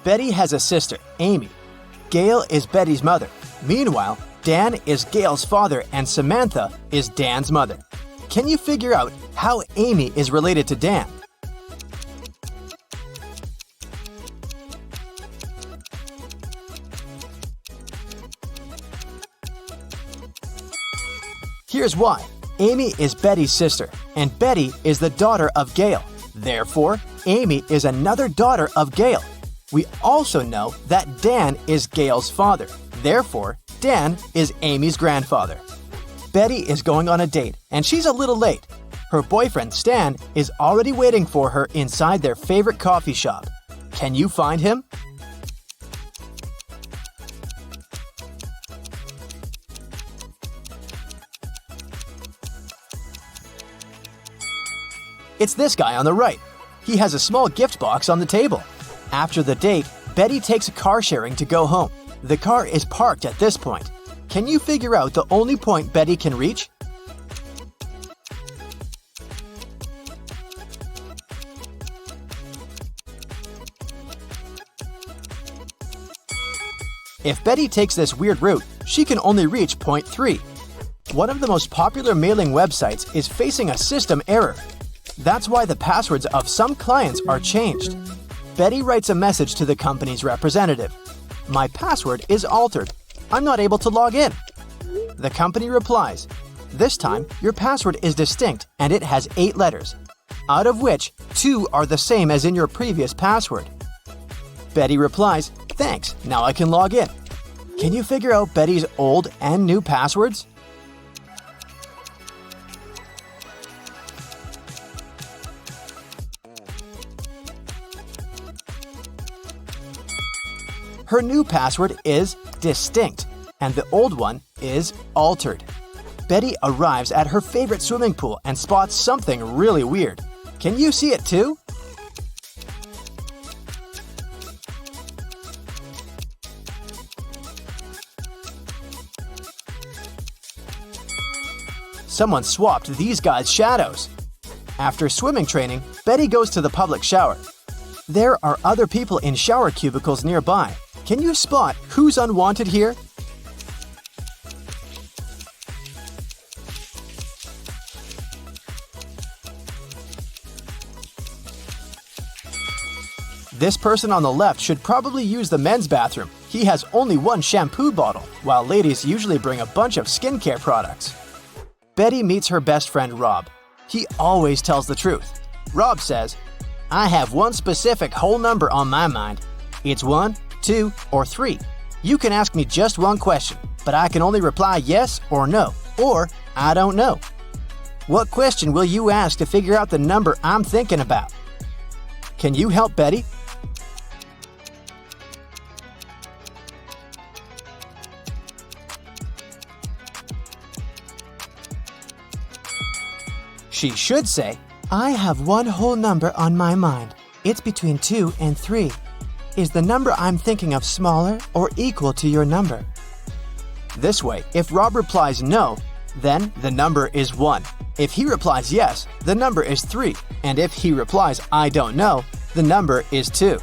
Betty has a sister, Amy. Gail is Betty's mother. Meanwhile, Dan is Gail's father and Samantha is Dan's mother. Can you figure out how Amy is related to Dan? Here's why. Amy is Betty's sister, and Betty is the daughter of Gail. Therefore, Amy is another daughter of Gail. We also know that Dan is Gail's father. Therefore, Dan is Amy's grandfather. Betty is going on a date, and she's a little late. Her boyfriend, Stan, is already waiting for her inside their favorite coffee shop. Can you find him? It's this guy on the right. He has a small gift box on the table. After the date, Betty takes a car sharing to go home. The car is parked at this point. Can you figure out the only point Betty can reach? If Betty takes this weird route, she can only reach point 3. One of the most popular mailing websites is facing a system error. That's why the passwords of some clients are changed. Betty writes a message to the company's representative. My password is altered. I'm not able to log in. The company replies, this time your password is distinct and it has 8 letters, out of which 2 are the same as in your previous password. Betty replies, thanks, now I can log in. Can you figure out Betty's old and new passwords? Her new password is distinct, and the old one is altered. Betty arrives at her favorite swimming pool and spots something really weird. Can you see it too? Someone swapped these guys' shadows. After swimming training, Betty goes to the public shower. There are other people in shower cubicles nearby. Can you spot who's unwanted here? This person on the left should probably use the men's bathroom. He has only one shampoo bottle, while ladies usually bring a bunch of skincare products. Betty meets her best friend Rob. He always tells the truth. Rob says, I have one specific whole number on my mind. It's 1, 2, or 3. You can ask me just one question, but I can only reply yes or no, or I don't know. What question will you ask to figure out the number I'm thinking about? Can you help Betty? She should say, I have one whole number on my mind. It's between 2 and 3. Is the number I'm thinking of smaller or equal to your number? This way, if Rob replies no, then the number is 1. If he replies yes, the number is 3. And if he replies I don't know, the number is 2.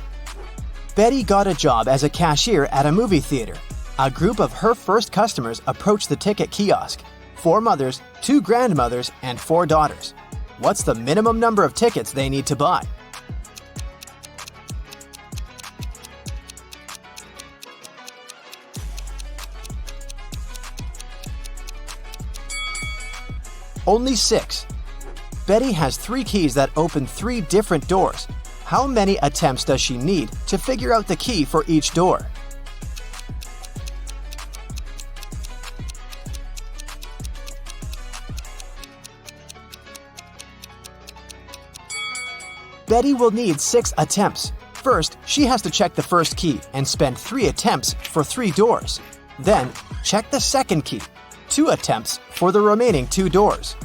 Betty got a job as a cashier at a movie theater. A group of her first customers approached the ticket kiosk. 4 mothers, 2 grandmothers, and 4 daughters. What's the minimum number of tickets they need to buy? Only 6. Betty has 3 keys that open 3 different doors. How many attempts does she need to figure out the key for each door? Betty will need 6 attempts. First, she has to check the first key and spend 3 attempts for 3 doors. Then, check the second key, 2 attempts for the remaining 2 doors.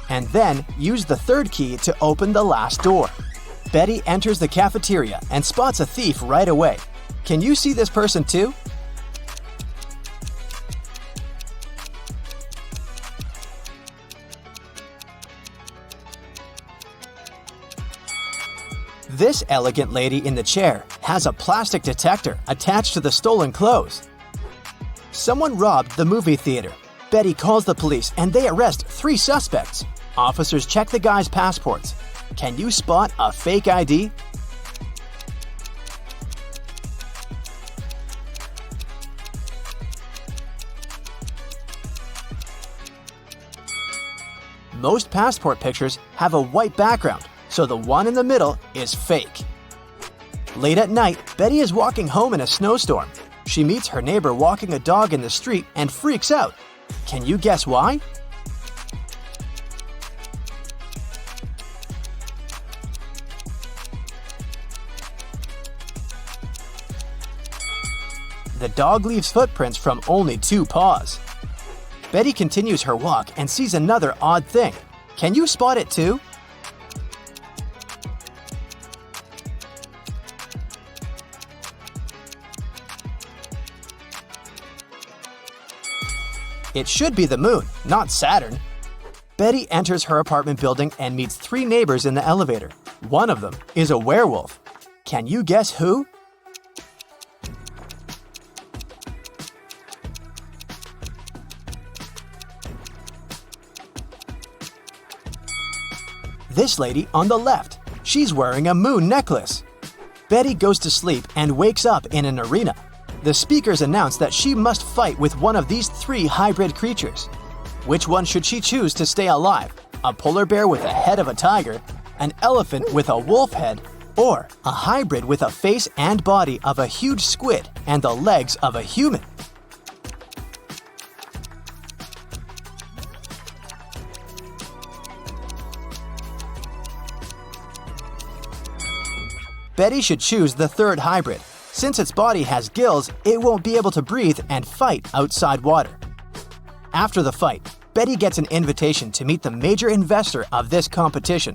And then, use the third key to open the last door. Betty enters the cafeteria and spots a thief right away. Can you see this person too? This elegant lady in the chair has a plastic detector attached to the stolen clothes. Someone robbed the movie theater. Betty calls the police and they arrest 3 suspects. Officers check the guy's passports. Can you spot a fake ID? Most passport pictures have a white background, so the one in the middle is fake. Late at night, Betty is walking home in a snowstorm. She meets her neighbor walking a dog in the street and freaks out. Can you guess why? The dog leaves footprints from only 2 paws. Betty continues her walk and sees another odd thing. Can you spot it too? It should be the moon, not Saturn. Betty enters her apartment building and meets 3 neighbors in the elevator. One of them is a werewolf. Can you guess who? This lady on the left. She's wearing a moon necklace. Betty goes to sleep and wakes up in an arena. The speakers announce that she must fight with one of these 3 hybrid creatures. Which one should she choose to stay alive? A polar bear with a head of a tiger, an elephant with a wolf head, or a hybrid with a face and body of a huge squid and the legs of a human? Betty should choose the 3rd hybrid. Since its body has gills, it won't be able to breathe and fight outside water. After the fight, Betty gets an invitation to meet the major investor of this competition,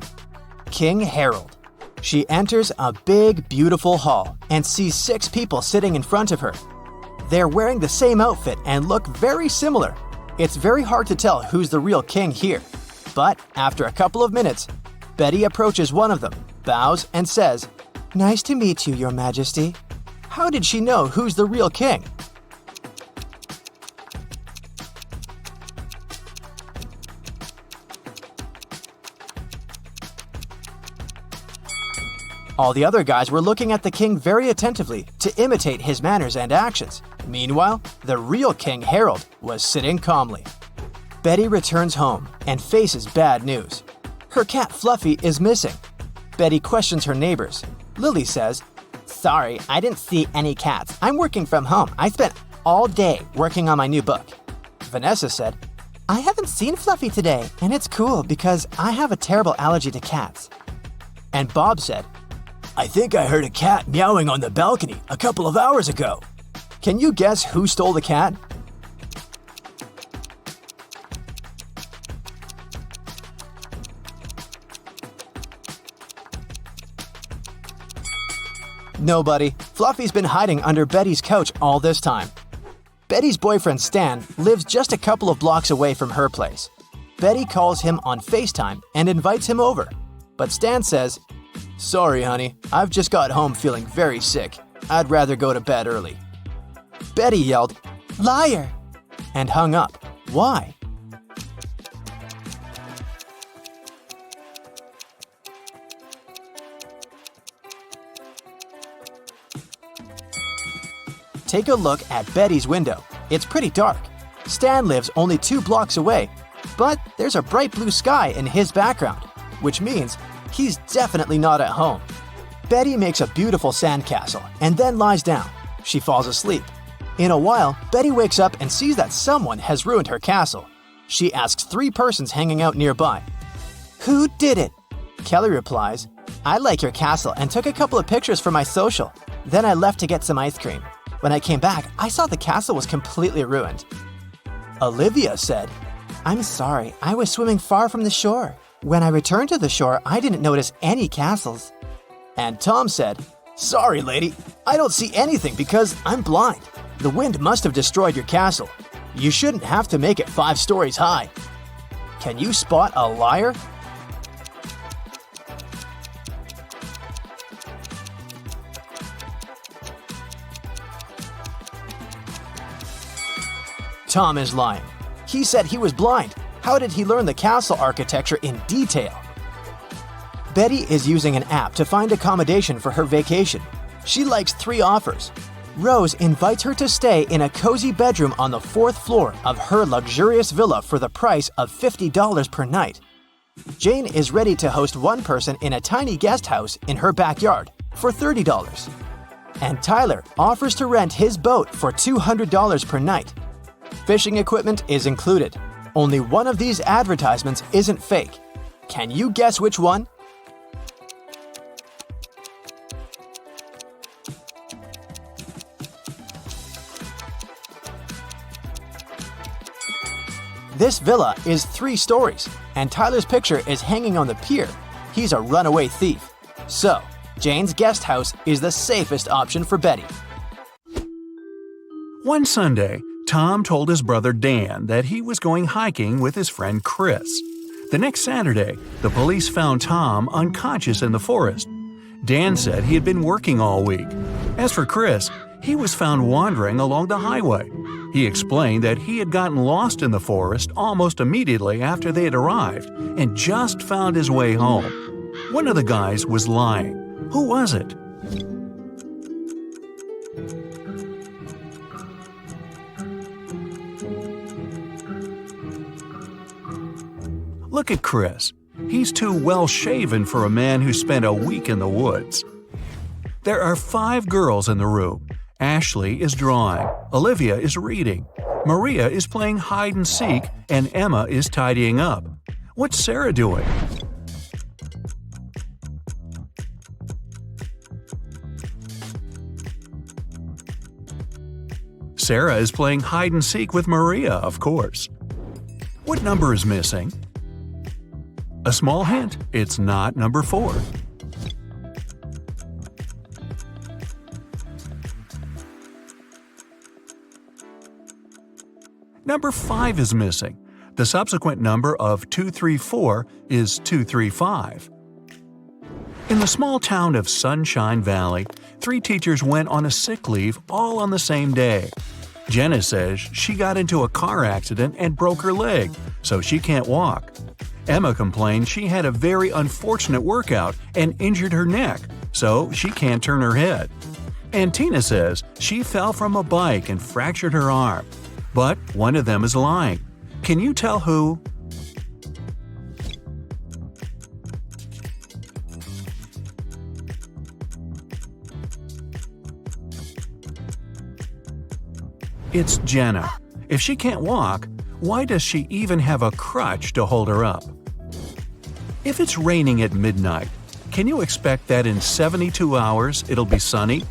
King Harold. She enters a big, beautiful hall and sees 6 people sitting in front of her. They're wearing the same outfit and look very similar. It's very hard to tell who's the real king here. But after a couple of minutes, Betty approaches one of them, bows, and says, "Nice to meet you, Your Majesty." How did she know who's the real king? All the other guys were looking at the king very attentively to imitate his manners and actions. Meanwhile, the real King Harold was sitting calmly. Betty returns home and faces bad news. Her cat Fluffy is missing. Betty questions her neighbors. Lily says, "Sorry, I didn't see any cats. I'm working from home. I spent all day working on my new book." Vanessa said, "I haven't seen Fluffy today, and it's cool because I have a terrible allergy to cats." And Bob said, "I think I heard a cat meowing on the balcony a couple of hours ago." Can you guess who stole the cat? Nobody. Fluffy's been hiding under Betty's couch all this time. Betty's boyfriend Stan lives just a couple of blocks away from her place. Betty calls him on FaceTime and invites him over. But Stan says, "Sorry, honey, I've just got home feeling very sick. I'd rather go to bed early." Betty yelled, "Liar!" and hung up. Why? Take a look at Betty's window. It's pretty dark. Stan lives only 2 blocks away, but there's a bright blue sky in his background, which means he's definitely not at home. Betty makes a beautiful sandcastle and then lies down. She falls asleep. In a while, Betty wakes up and sees that someone has ruined her castle. She asks 3 persons hanging out nearby, "Who did it?" Kelly replies, "I like your castle and took a couple of pictures for my social. Then I left to get some ice cream. When I came back, I saw the castle was completely ruined." Olivia said, "I'm sorry, I was swimming far from the shore. When I returned to the shore, I didn't notice any castles." And Tom said, "Sorry, lady, I don't see anything because I'm blind. The wind must have destroyed your castle. You shouldn't have to make it 5 stories high." Can you spot a liar? Tom is lying. He said he was blind. How did he learn the castle architecture in detail? Betty is using an app to find accommodation for her vacation. She likes 3 offers. Rose invites her to stay in a cozy bedroom on the 4th floor of her luxurious villa for the price of $50 per night. Jane is ready to host one person in a tiny guest house in her backyard for $30. And Tyler offers to rent his boat for $200 per night. Fishing equipment is included. Only one of these advertisements isn't fake. Can you guess which one? This villa is 3 stories, and Tyler's picture is hanging on the pier. He's a runaway thief. So, Jane's guest house is the safest option for Betty. One Sunday, Tom told his brother Dan that he was going hiking with his friend Chris. The next Saturday, the police found Tom unconscious in the forest. Dan said he had been working all week. As for Chris, he was found wandering along the highway. He explained that he had gotten lost in the forest almost immediately after they had arrived and just found his way home. One of the guys was lying. Who was it? Look at Chris. He's too well-shaven for a man who spent a week in the woods. There are 5 girls in the room. Ashley is drawing, Olivia is reading, Maria is playing hide-and-seek, and Emma is tidying up. What's Sarah doing? Sarah is playing hide-and-seek with Maria, of course. What number is missing? A small hint, it's not number 4. Number 5 is missing. The subsequent number of 234 is 235. In the small town of Sunshine Valley, 3 teachers went on a sick leave all on the same day. Jenna says she got into a car accident and broke her leg, so she can't walk. Emma complained she had a very unfortunate workout and injured her neck, so she can't turn her head. And Tina says she fell from a bike and fractured her arm. But one of them is lying. Can you tell who? It's Jenna. If she can't walk, why does she even have a crutch to hold her up? If it's raining at midnight, can you expect that in 72 hours it'll be sunny?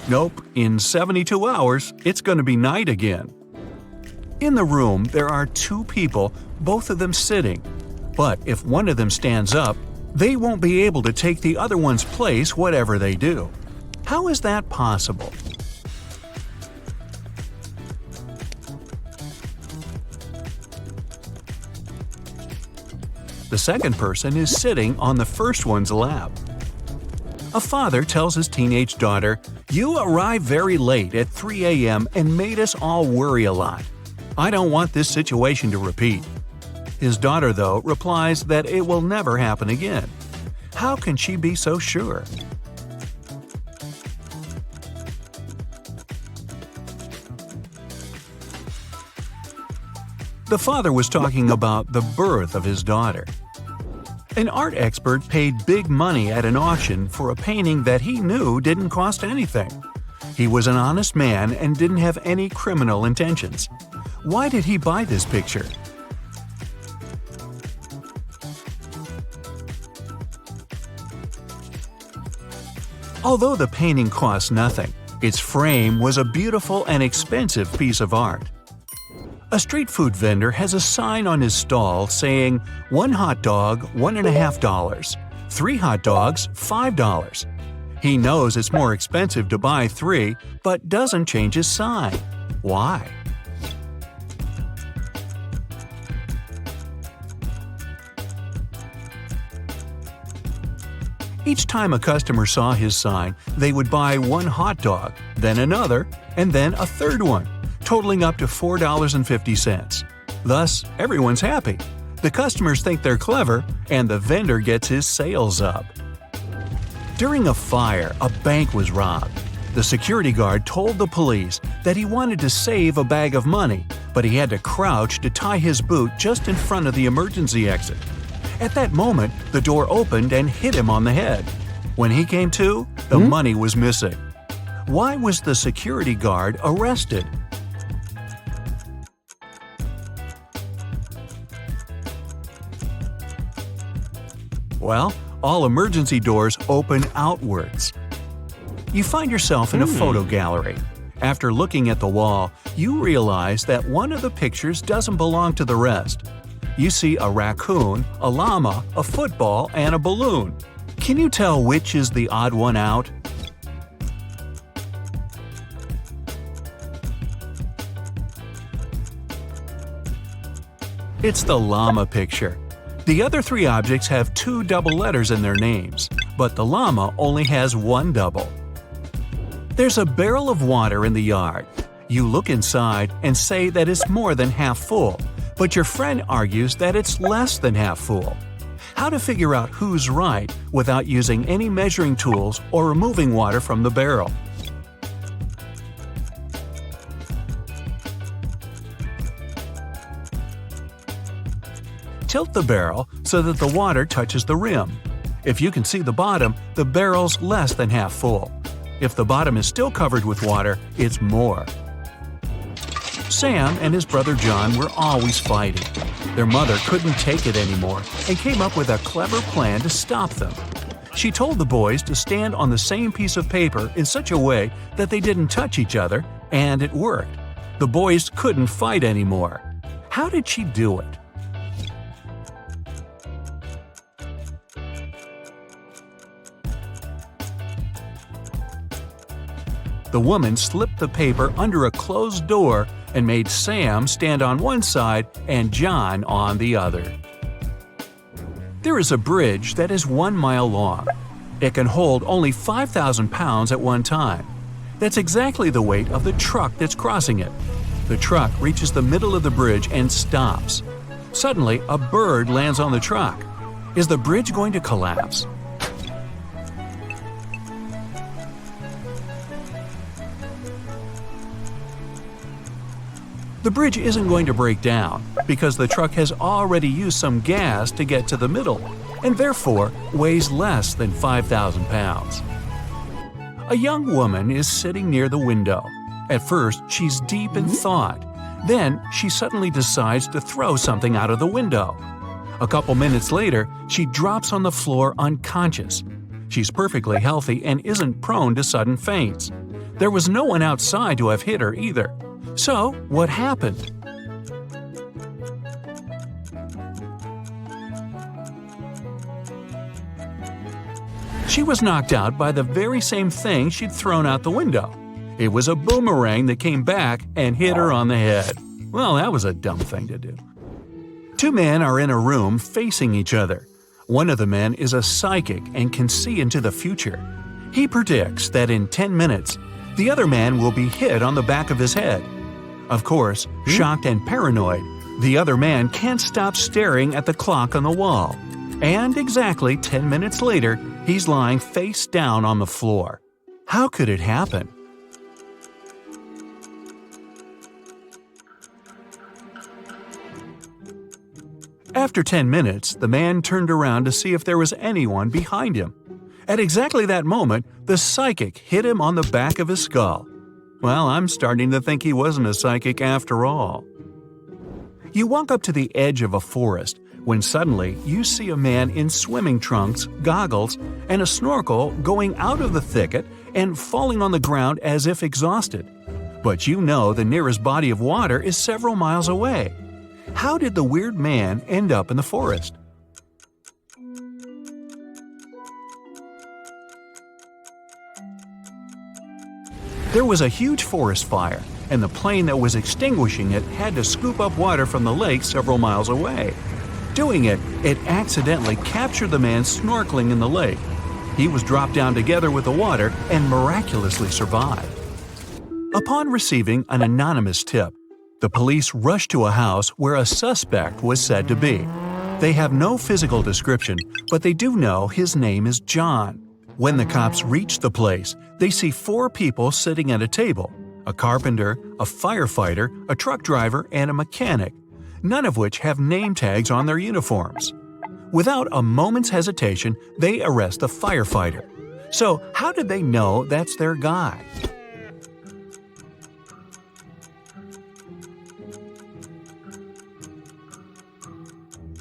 Nope, in 72 hours, it's going to be night again. In the room, there are 2 people, both of them sitting. But if one of them stands up, they won't be able to take the other one's place whatever they do. How is that possible? The second person is sitting on the first one's lap. A father tells his teenage daughter, "You arrived very late at 3 a.m. and made us all worry a lot. I don't want this situation to repeat." His daughter, though, replies that it will never happen again. How can she be so sure? The father was talking about the birth of his daughter. An art expert paid big money at an auction for a painting that he knew didn't cost anything. He was an honest man and didn't have any criminal intentions. Why did he buy this picture? Although the painting cost nothing, its frame was a beautiful and expensive piece of art. A street food vendor has a sign on his stall saying, "1 hot dog, $1.50. 3 hot dogs, $5. He knows it's more expensive to buy 3, but doesn't change his sign. Why? Each time a customer saw his sign, they would buy one hot dog, then another, and then a third one, totaling up to $4.50. Thus, everyone's happy. The customers think they're clever, and the vendor gets his sales up. During a fire, a bank was robbed. The security guard told the police that he wanted to save a bag of money, but he had to crouch to tie his boot just in front of the emergency exit. At that moment, the door opened and hit him on the head. When he came to, the money was missing. Why was the security guard arrested? Well, all emergency doors open outwards. You find yourself in a photo gallery. After looking at the wall, you realize that one of the pictures doesn't belong to the rest. You see a raccoon, a llama, a football, and a balloon. Can you tell which is the odd one out? It's the llama picture. The other three objects have 2 double letters in their names, but the llama only has 1 double. There's a barrel of water in the yard. You look inside and say that it's more than half full, but your friend argues that it's less than half full. How to figure out who's right without using any measuring tools or removing water from the barrel? Tilt the barrel so that the water touches the rim. If you can see the bottom, the barrel's less than half full. If the bottom is still covered with water, it's more. Sam and his brother John were always fighting. Their mother couldn't take it anymore and came up with a clever plan to stop them. She told the boys to stand on the same piece of paper in such a way that they didn't touch each other, and it worked. The boys couldn't fight anymore. How did she do it? The woman slipped the paper under a closed door and made Sam stand on one side and John on the other. There is a bridge that is 1 mile long. It can hold only 5,000 pounds at one time. That's exactly the weight of the truck that's crossing it. The truck reaches the middle of the bridge and stops. Suddenly, a bird lands on the truck. Is the bridge going to collapse? The bridge isn't going to break down because the truck has already used some gas to get to the middle and therefore weighs less than 5,000 pounds. A young woman is sitting near the window. At first, she's deep in thought. Then, she suddenly decides to throw something out of the window. A couple minutes later, she drops on the floor unconscious. She's perfectly healthy and isn't prone to sudden faints. There was no one outside to have hit her either. So, what happened? She was knocked out by the very same thing she'd thrown out the window. It was a boomerang that came back and hit her on the head. Well, that was a dumb thing to do. 2 men are in a room facing each other. One of the men is a psychic and can see into the future. He predicts that in 10 minutes, the other man will be hit on the back of his head. Of course, shocked and paranoid, the other man can't stop staring at the clock on the wall. And exactly 10 minutes later, he's lying face down on the floor. How could it happen? After 10 minutes, the man turned around to see if there was anyone behind him. At exactly that moment, the psychic hit him on the back of his skull. Well, I'm starting to think he wasn't a psychic after all. You walk up to the edge of a forest when suddenly you see a man in swimming trunks, goggles, and a snorkel going out of the thicket and falling on the ground as if exhausted. But you know the nearest body of water is several miles away. How did the weird man end up in the forest? There was a huge forest fire, and the plane that was extinguishing it had to scoop up water from the lake several miles away. Doing it, it accidentally captured the man snorkeling in the lake. He was dropped down together with the water and miraculously survived. Upon receiving an anonymous tip, the police rushed to a house where a suspect was said to be. They have no physical description, but they do know his name is John. When the cops reach the place, they see 4 people sitting at a table: a carpenter, a firefighter, a truck driver, and a mechanic, none of which have name tags on their uniforms. Without a moment's hesitation, they arrest the firefighter. So, how did they know that's their guy?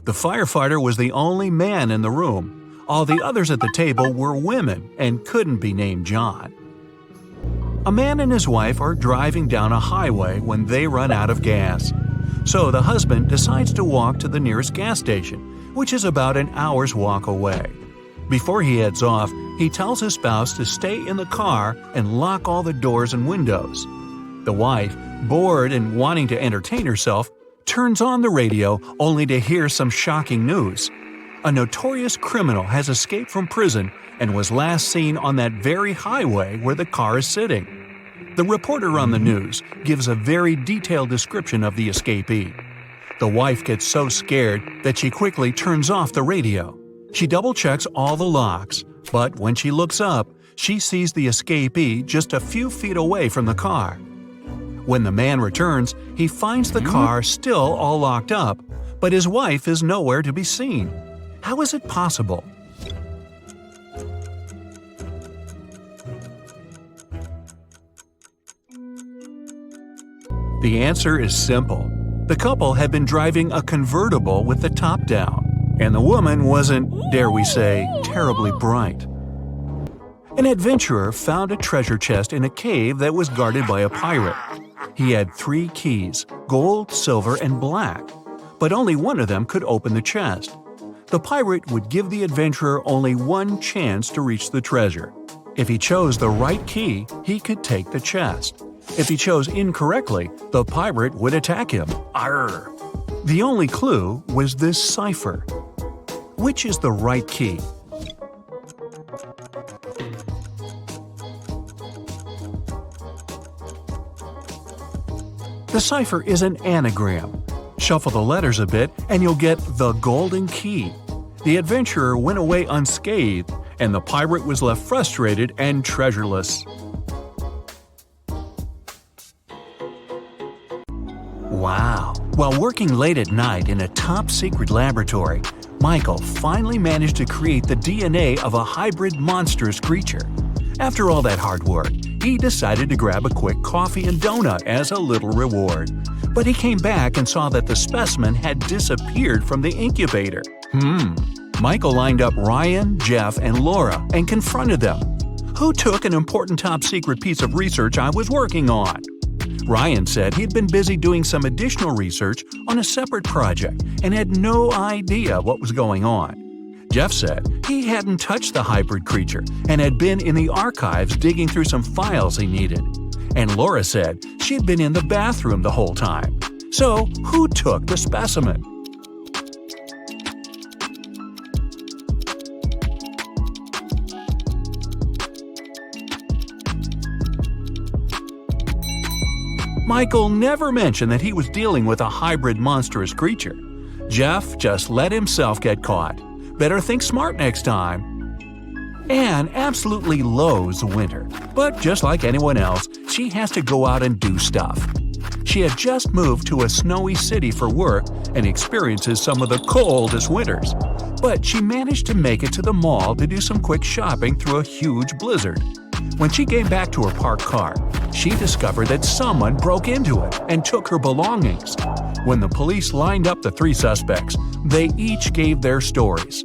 The firefighter was the only man in the room. All the others at the table were women and couldn't be named John. A man and his wife are driving down a highway when they run out of gas. So the husband decides to walk to the nearest gas station, which is about an hour's walk away. Before he heads off, he tells his spouse to stay in the car and lock all the doors and windows. The wife, bored and wanting to entertain herself, turns on the radio only to hear some shocking news. A notorious criminal has escaped from prison and was last seen on that very highway where the car is sitting. The reporter on the news gives a very detailed description of the escapee. The wife gets so scared that she quickly turns off the radio. She double-checks all the locks, but when she looks up, she sees the escapee just a few feet away from the car. When the man returns, he finds the car still all locked up, but his wife is nowhere to be seen. How is it possible? The answer is simple. The couple had been driving a convertible with the top down, and the woman wasn't, dare we say, terribly bright. An adventurer found a treasure chest in a cave that was guarded by a pirate. He had 3 keys, gold, silver, and black, but only one of them could open the chest. The pirate would give the adventurer only one chance to reach the treasure. If he chose the right key, he could take the chest. If he chose incorrectly, the pirate would attack him. Arr! The only clue was this cipher. Which is the right key? The cipher is an anagram. Shuffle the letters a bit and you'll get the golden key. The adventurer went away unscathed, and the pirate was left frustrated and treasureless. Wow! While working late at night in a top-secret laboratory, Michael finally managed to create the DNA of a hybrid monstrous creature. After all that hard work, he decided to grab a quick coffee and donut as a little reward. But he came back and saw that the specimen had disappeared from the incubator. Michael lined up Ryan, Jeff, and Laura and confronted them. Who took an important top-secret piece of research I was working on? Ryan said he'd been busy doing some additional research on a separate project and had no idea what was going on. Jeff said he hadn't touched the hybrid creature and had been in the archives digging through some files he needed. And Laura said she'd been in the bathroom the whole time. So, who took the specimen? Michael never mentioned that he was dealing with a hybrid monstrous creature. Jeff just let himself get caught. Better think smart next time. Anne absolutely loathes winter, but just like anyone else, she has to go out and do stuff. She had just moved to a snowy city for work and experiences some of the coldest winters. But she managed to make it to the mall to do some quick shopping through a huge blizzard. When she came back to her parked car, she discovered that someone broke into it and took her belongings. When the police lined up the 3 suspects, they each gave their stories.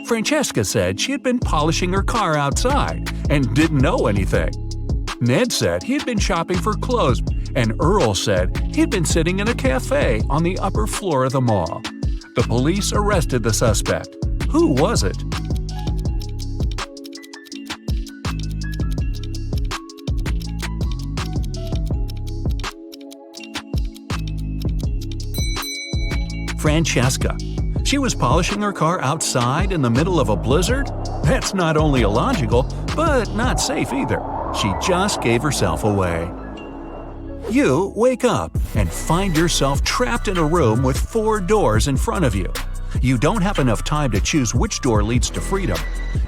Francesca said she had been polishing her car outside and didn't know anything. Ned said he had been shopping for clothes, and Earl said he had been sitting in a cafe on the upper floor of the mall. The police arrested the suspect. Who was it? Francesca. She was polishing her car outside in the middle of a blizzard? That's not only illogical, but not safe either. She just gave herself away. You wake up and find yourself trapped in a room with 4 doors in front of you. You don't have enough time to choose which door leads to freedom.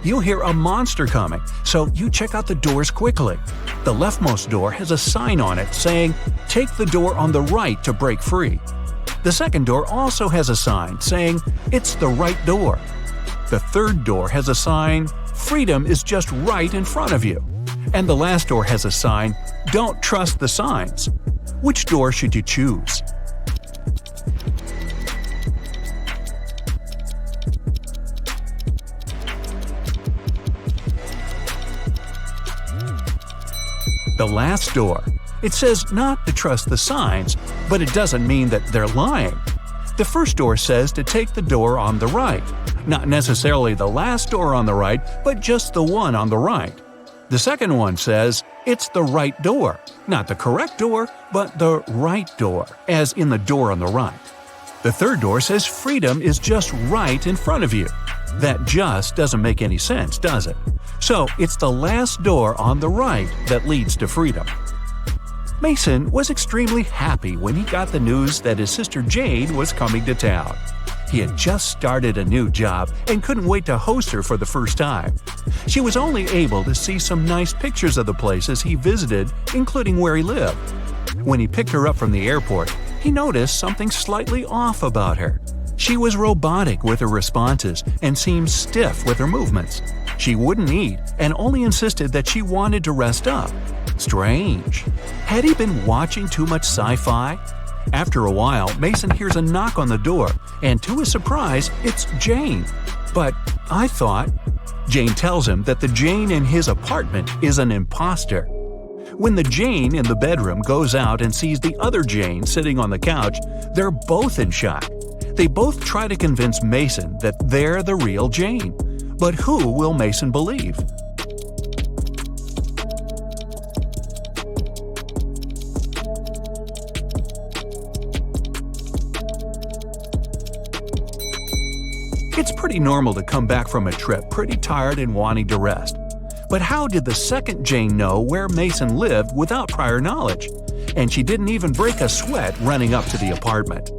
You hear a monster coming, so you check out the doors quickly. The leftmost door has a sign on it saying, "Take the door on the right to break free." The second door also has a sign saying, "It's the right door." The third door has a sign, "Freedom is just right in front of you." And the last door has a sign, "Don't trust the signs." Which door should you choose? The last door. It says not to trust the signs, but it doesn't mean that they're lying. The first door says to take the door on the right. Not necessarily the last door on the right, but just the one on the right. The second one says, it's the right door. Not the correct door, but the right door, as in the door on the right. The third door says freedom is just right in front of you. That just doesn't make any sense, does it? So it's the last door on the right that leads to freedom. Mason was extremely happy when he got the news that his sister Jane was coming to town. He had just started a new job and couldn't wait to host her for the first time. She was only able to see some nice pictures of the places he visited, including where he lived. When he picked her up from the airport, he noticed something slightly off about her. She was robotic with her responses and seemed stiff with her movements. She wouldn't eat and only insisted that she wanted to rest up. Strange. Had he been watching too much sci-fi? After a while, Mason hears a knock on the door, and to his surprise, it's Jane. But I thought… Jane tells him that the Jane in his apartment is an imposter. When the Jane in the bedroom goes out and sees the other Jane sitting on the couch, they're both in shock. They both try to convince Mason that they're the real Jane. But who will Mason believe? It's pretty normal to come back from a trip pretty tired and wanting to rest. But how did the second Jane know where Mason lived without prior knowledge? And she didn't even break a sweat running up to the apartment.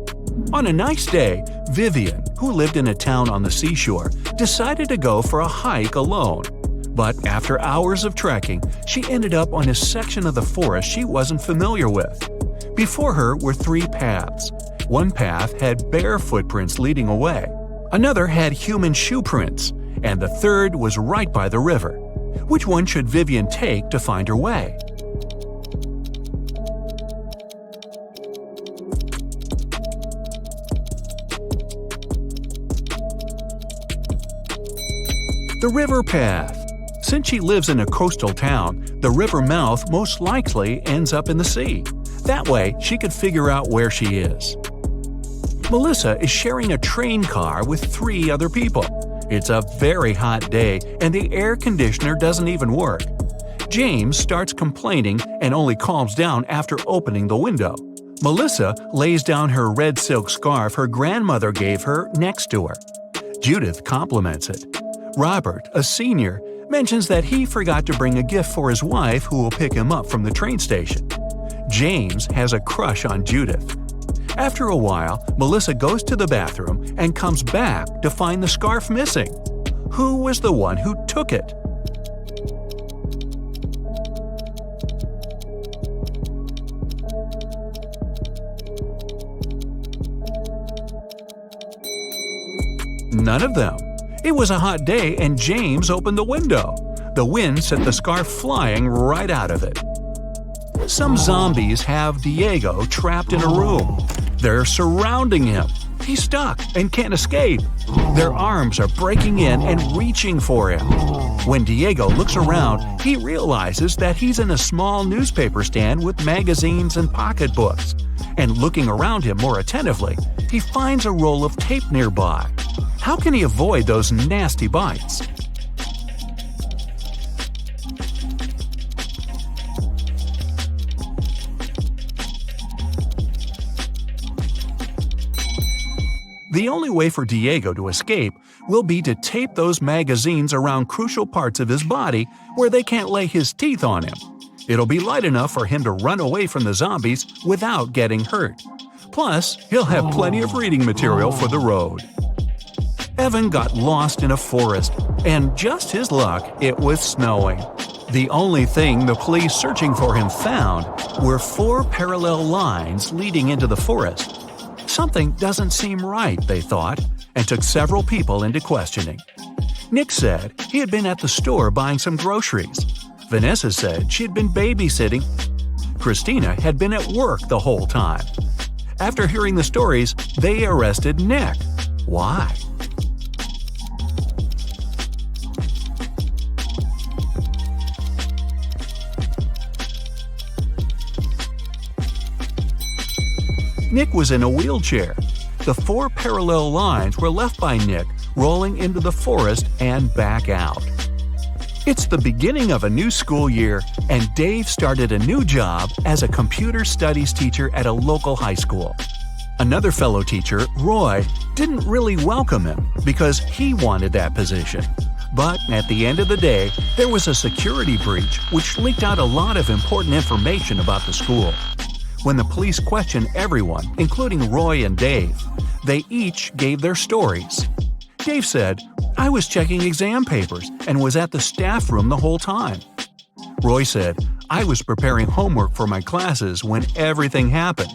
On a nice day, Vivian, who lived in a town on the seashore, decided to go for a hike alone. But after hours of trekking, she ended up on a section of the forest she wasn't familiar with. Before her were 3 paths. One path had bare footprints leading away. Another had human shoe prints, and the third was right by the river. Which one should Vivian take to find her way? The river path. Since she lives in a coastal town, the river mouth most likely ends up in the sea. That way, she could figure out where she is. Melissa is sharing a train car with 3 other people. It's a very hot day and the air conditioner doesn't even work. James starts complaining and only calms down after opening the window. Melissa lays down her red silk scarf her grandmother gave her next to her. Judith compliments it. Robert, a senior, mentions that he forgot to bring a gift for his wife who will pick him up from the train station. James has a crush on Judith. After a while, Melissa goes to the bathroom and comes back to find the scarf missing. Who was the one who took it? None of them. It was a hot day and James opened the window. The wind sent the scarf flying right out of it. Some zombies have Diego trapped in a room. They're surrounding him. He's stuck and can't escape. Their arms are breaking in and reaching for him. When Diego looks around, he realizes that he's in a small newspaper stand with magazines and pocketbooks. And looking around him more attentively, he finds a roll of tape nearby. How can he avoid those nasty bites? The only way for Diego to escape will be to tape those magazines around crucial parts of his body where they can't lay his teeth on him. It'll be light enough for him to run away from the zombies without getting hurt. Plus, he'll have plenty of reading material for the road. Evan got lost in a forest, and just his luck, it was snowing. The only thing the police searching for him found were 4 parallel lines leading into the forest. Something doesn't seem right, they thought, and took several people into questioning. Nick said he had been at the store buying some groceries. Vanessa said she'd been babysitting. Christina had been at work the whole time. After hearing the stories, they arrested Nick. Why? Nick was in a wheelchair. The 4 parallel lines were left by Nick rolling into the forest and back out. It's the beginning of a new school year, and Dave started a new job as a computer studies teacher at a local high school. Another fellow teacher, Roy, didn't really welcome him because he wanted that position. But at the end of the day, there was a security breach which leaked out a lot of important information about the school. When the police questioned everyone, including Roy and Dave, they each gave their stories. Dave said, "I was checking exam papers and was at the staff room the whole time." Roy said, "I was preparing homework for my classes when everything happened."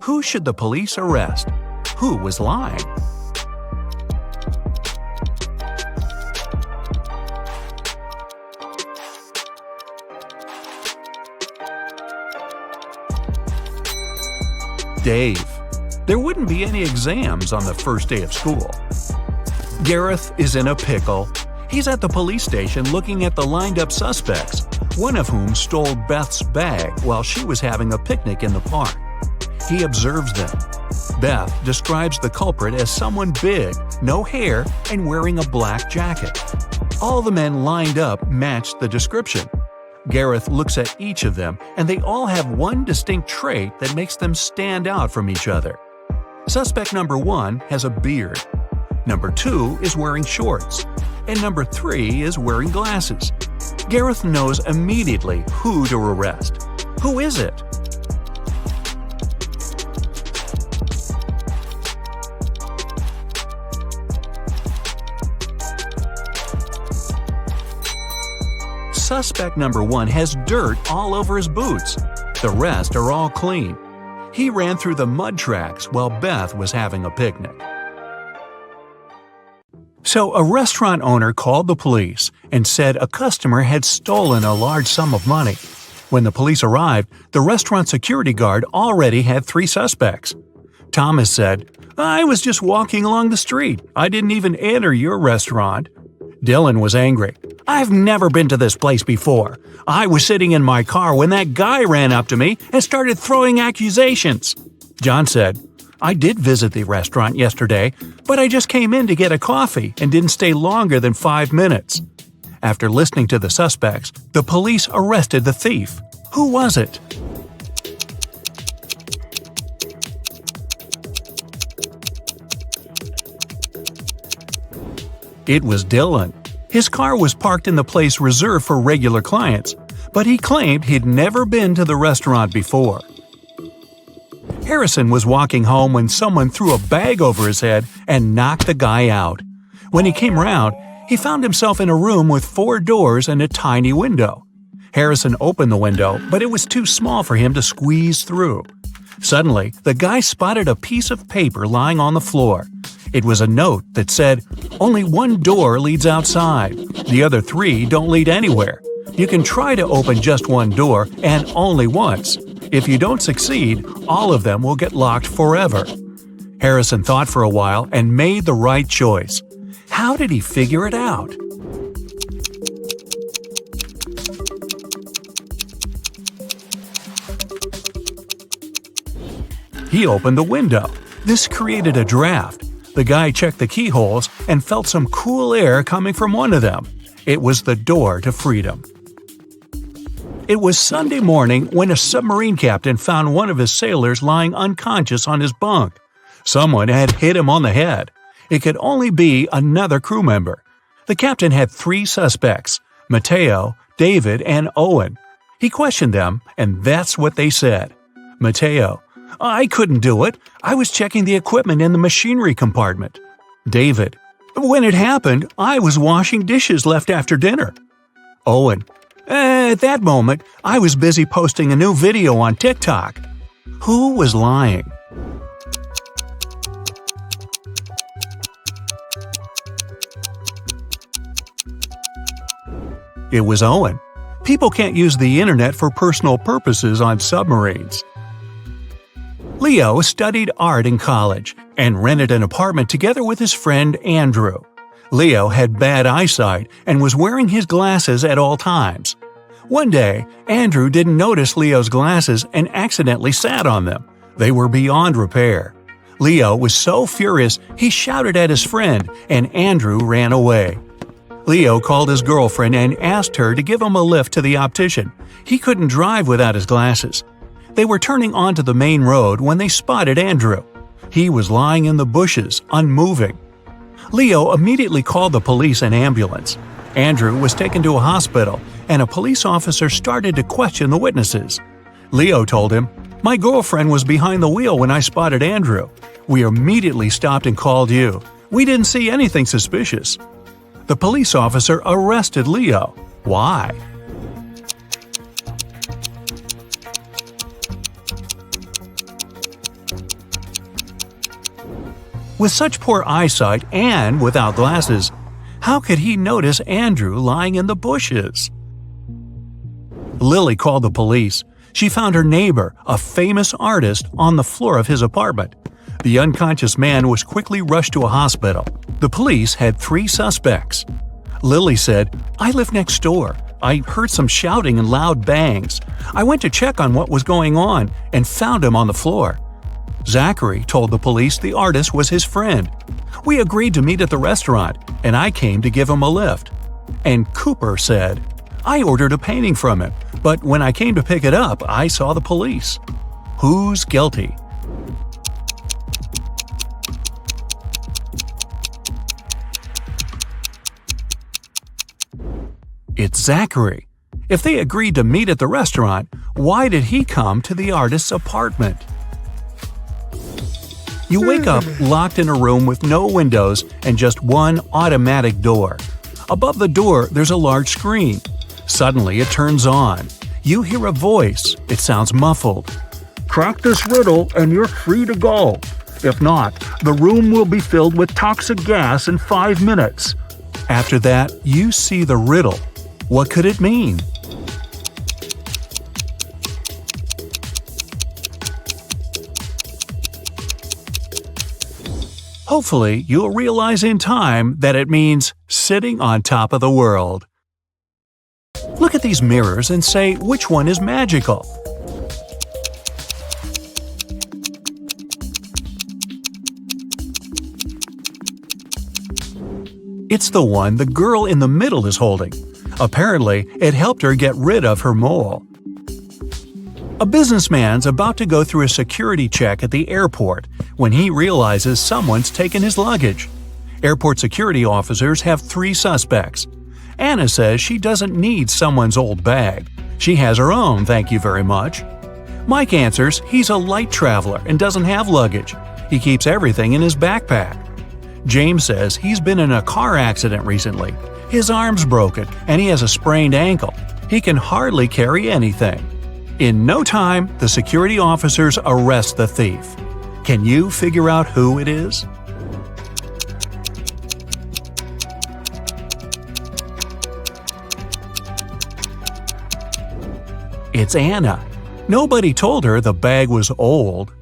Who should the police arrest? Who was lying? Dave. There wouldn't be any exams on the first day of school. Gareth is in a pickle. He's at the police station looking at the lined-up suspects, one of whom stole Beth's bag while she was having a picnic in the park. He observes them. Beth describes the culprit as someone big, no hair, and wearing a black jacket. All the men lined up matched the description. Gareth looks at each of them, and they all have one distinct trait that makes them stand out from each other. Suspect number 1 has a beard. Number 2 is wearing shorts. And number 3 is wearing glasses. Gareth knows immediately who to arrest. Who is it? Suspect number 1 has dirt all over his boots. The rest are all clean. He ran through the mud tracks while Beth was having a picnic. So a restaurant owner called the police and said a customer had stolen a large sum of money. When the police arrived, the restaurant security guard already had 3 suspects. Thomas said, "I was just walking along the street. I didn't even enter your restaurant." Dylan was angry. "I've never been to this place before. I was sitting in my car when that guy ran up to me and started throwing accusations." John said, "I did visit the restaurant yesterday, but I just came in to get a coffee and didn't stay longer than 5 minutes." After listening to the suspects, the police arrested the thief. Who was it? It was Dylan. His car was parked in the place reserved for regular clients, but he claimed he'd never been to the restaurant before. Harrison was walking home when someone threw a bag over his head and knocked the guy out. When he came round, he found himself in a room with 4 doors and a tiny window. Harrison opened the window, but it was too small for him to squeeze through. Suddenly, the guy spotted a piece of paper lying on the floor. It was a note that said, "Only one door leads outside. The other 3 don't lead anywhere. You can try to open just one door, and only once. If you don't succeed, all of them will get locked forever." Harrison thought for a while and made the right choice. How did he figure it out? He opened the window. This created a draft. The guy checked the keyholes and felt some cool air coming from one of them. It was the door to freedom. It was Sunday morning when a submarine captain found one of his sailors lying unconscious on his bunk. Someone had hit him on the head. It could only be another crew member. The captain had 3 suspects: Mateo, David, and Owen. He questioned them, and that's what they said. Mateo: "I couldn't do it. I was checking the equipment in the machinery compartment." David: "When it happened, I was washing dishes left after dinner." Owen: "At that moment, I was busy posting a new video on TikTok." Who was lying? It was Owen. People can't use the internet for personal purposes on submarines. Leo studied art in college and rented an apartment together with his friend Andrew. Leo had bad eyesight and was wearing his glasses at all times. One day, Andrew didn't notice Leo's glasses and accidentally sat on them. They were beyond repair. Leo was so furious he shouted at his friend, and Andrew ran away. Leo called his girlfriend and asked her to give him a lift to the optician. He couldn't drive without his glasses. They were turning onto the main road when they spotted Andrew. He was lying in the bushes, unmoving. Leo immediately called the police and ambulance. Andrew was taken to a hospital, and a police officer started to question the witnesses. Leo told him, "My girlfriend was behind the wheel when I spotted Andrew. We immediately stopped and called you. We didn't see anything suspicious." The police officer arrested Leo. Why? With such poor eyesight and without glasses, how could he notice Andrew lying in the bushes? Lily called the police. She found her neighbor, a famous artist, on the floor of his apartment. The unconscious man was quickly rushed to a hospital. The police had 3 suspects. Lily said, "I live next door. I heard some shouting and loud bangs. I went to check on what was going on and found him on the floor." Zachary told the police the artist was his friend. "We agreed to meet at the restaurant, and I came to give him a lift." And Cooper said, "I ordered a painting from him, but when I came to pick it up, I saw the police." Who's guilty? It's Zachary. If they agreed to meet at the restaurant, why did he come to the artist's apartment? You wake up locked in a room with no windows and just one automatic door. Above the door, there's a large screen. Suddenly, it turns on. You hear a voice. It sounds muffled. "Crack this riddle and you're free to go. If not, the room will be filled with toxic gas in 5 minutes." After that, you see the riddle. What could it mean? Hopefully, you'll realize in time that it means sitting on top of the world. Look at these mirrors and say which one is magical. It's the one the girl in the middle is holding. Apparently, it helped her get rid of her mole. A businessman's about to go through a security check at the airport when he realizes someone's taken his luggage. Airport security officers have 3 suspects. Anna says she doesn't need someone's old bag. She has her own, thank you very much. Mike answers he's a light traveler and doesn't have luggage. He keeps everything in his backpack. James says he's been in a car accident recently. His arm's broken and he has a sprained ankle. He can hardly carry anything. In no time, the security officers arrest the thief. Can you figure out who it is? It's Anna. Nobody told her the bag was old.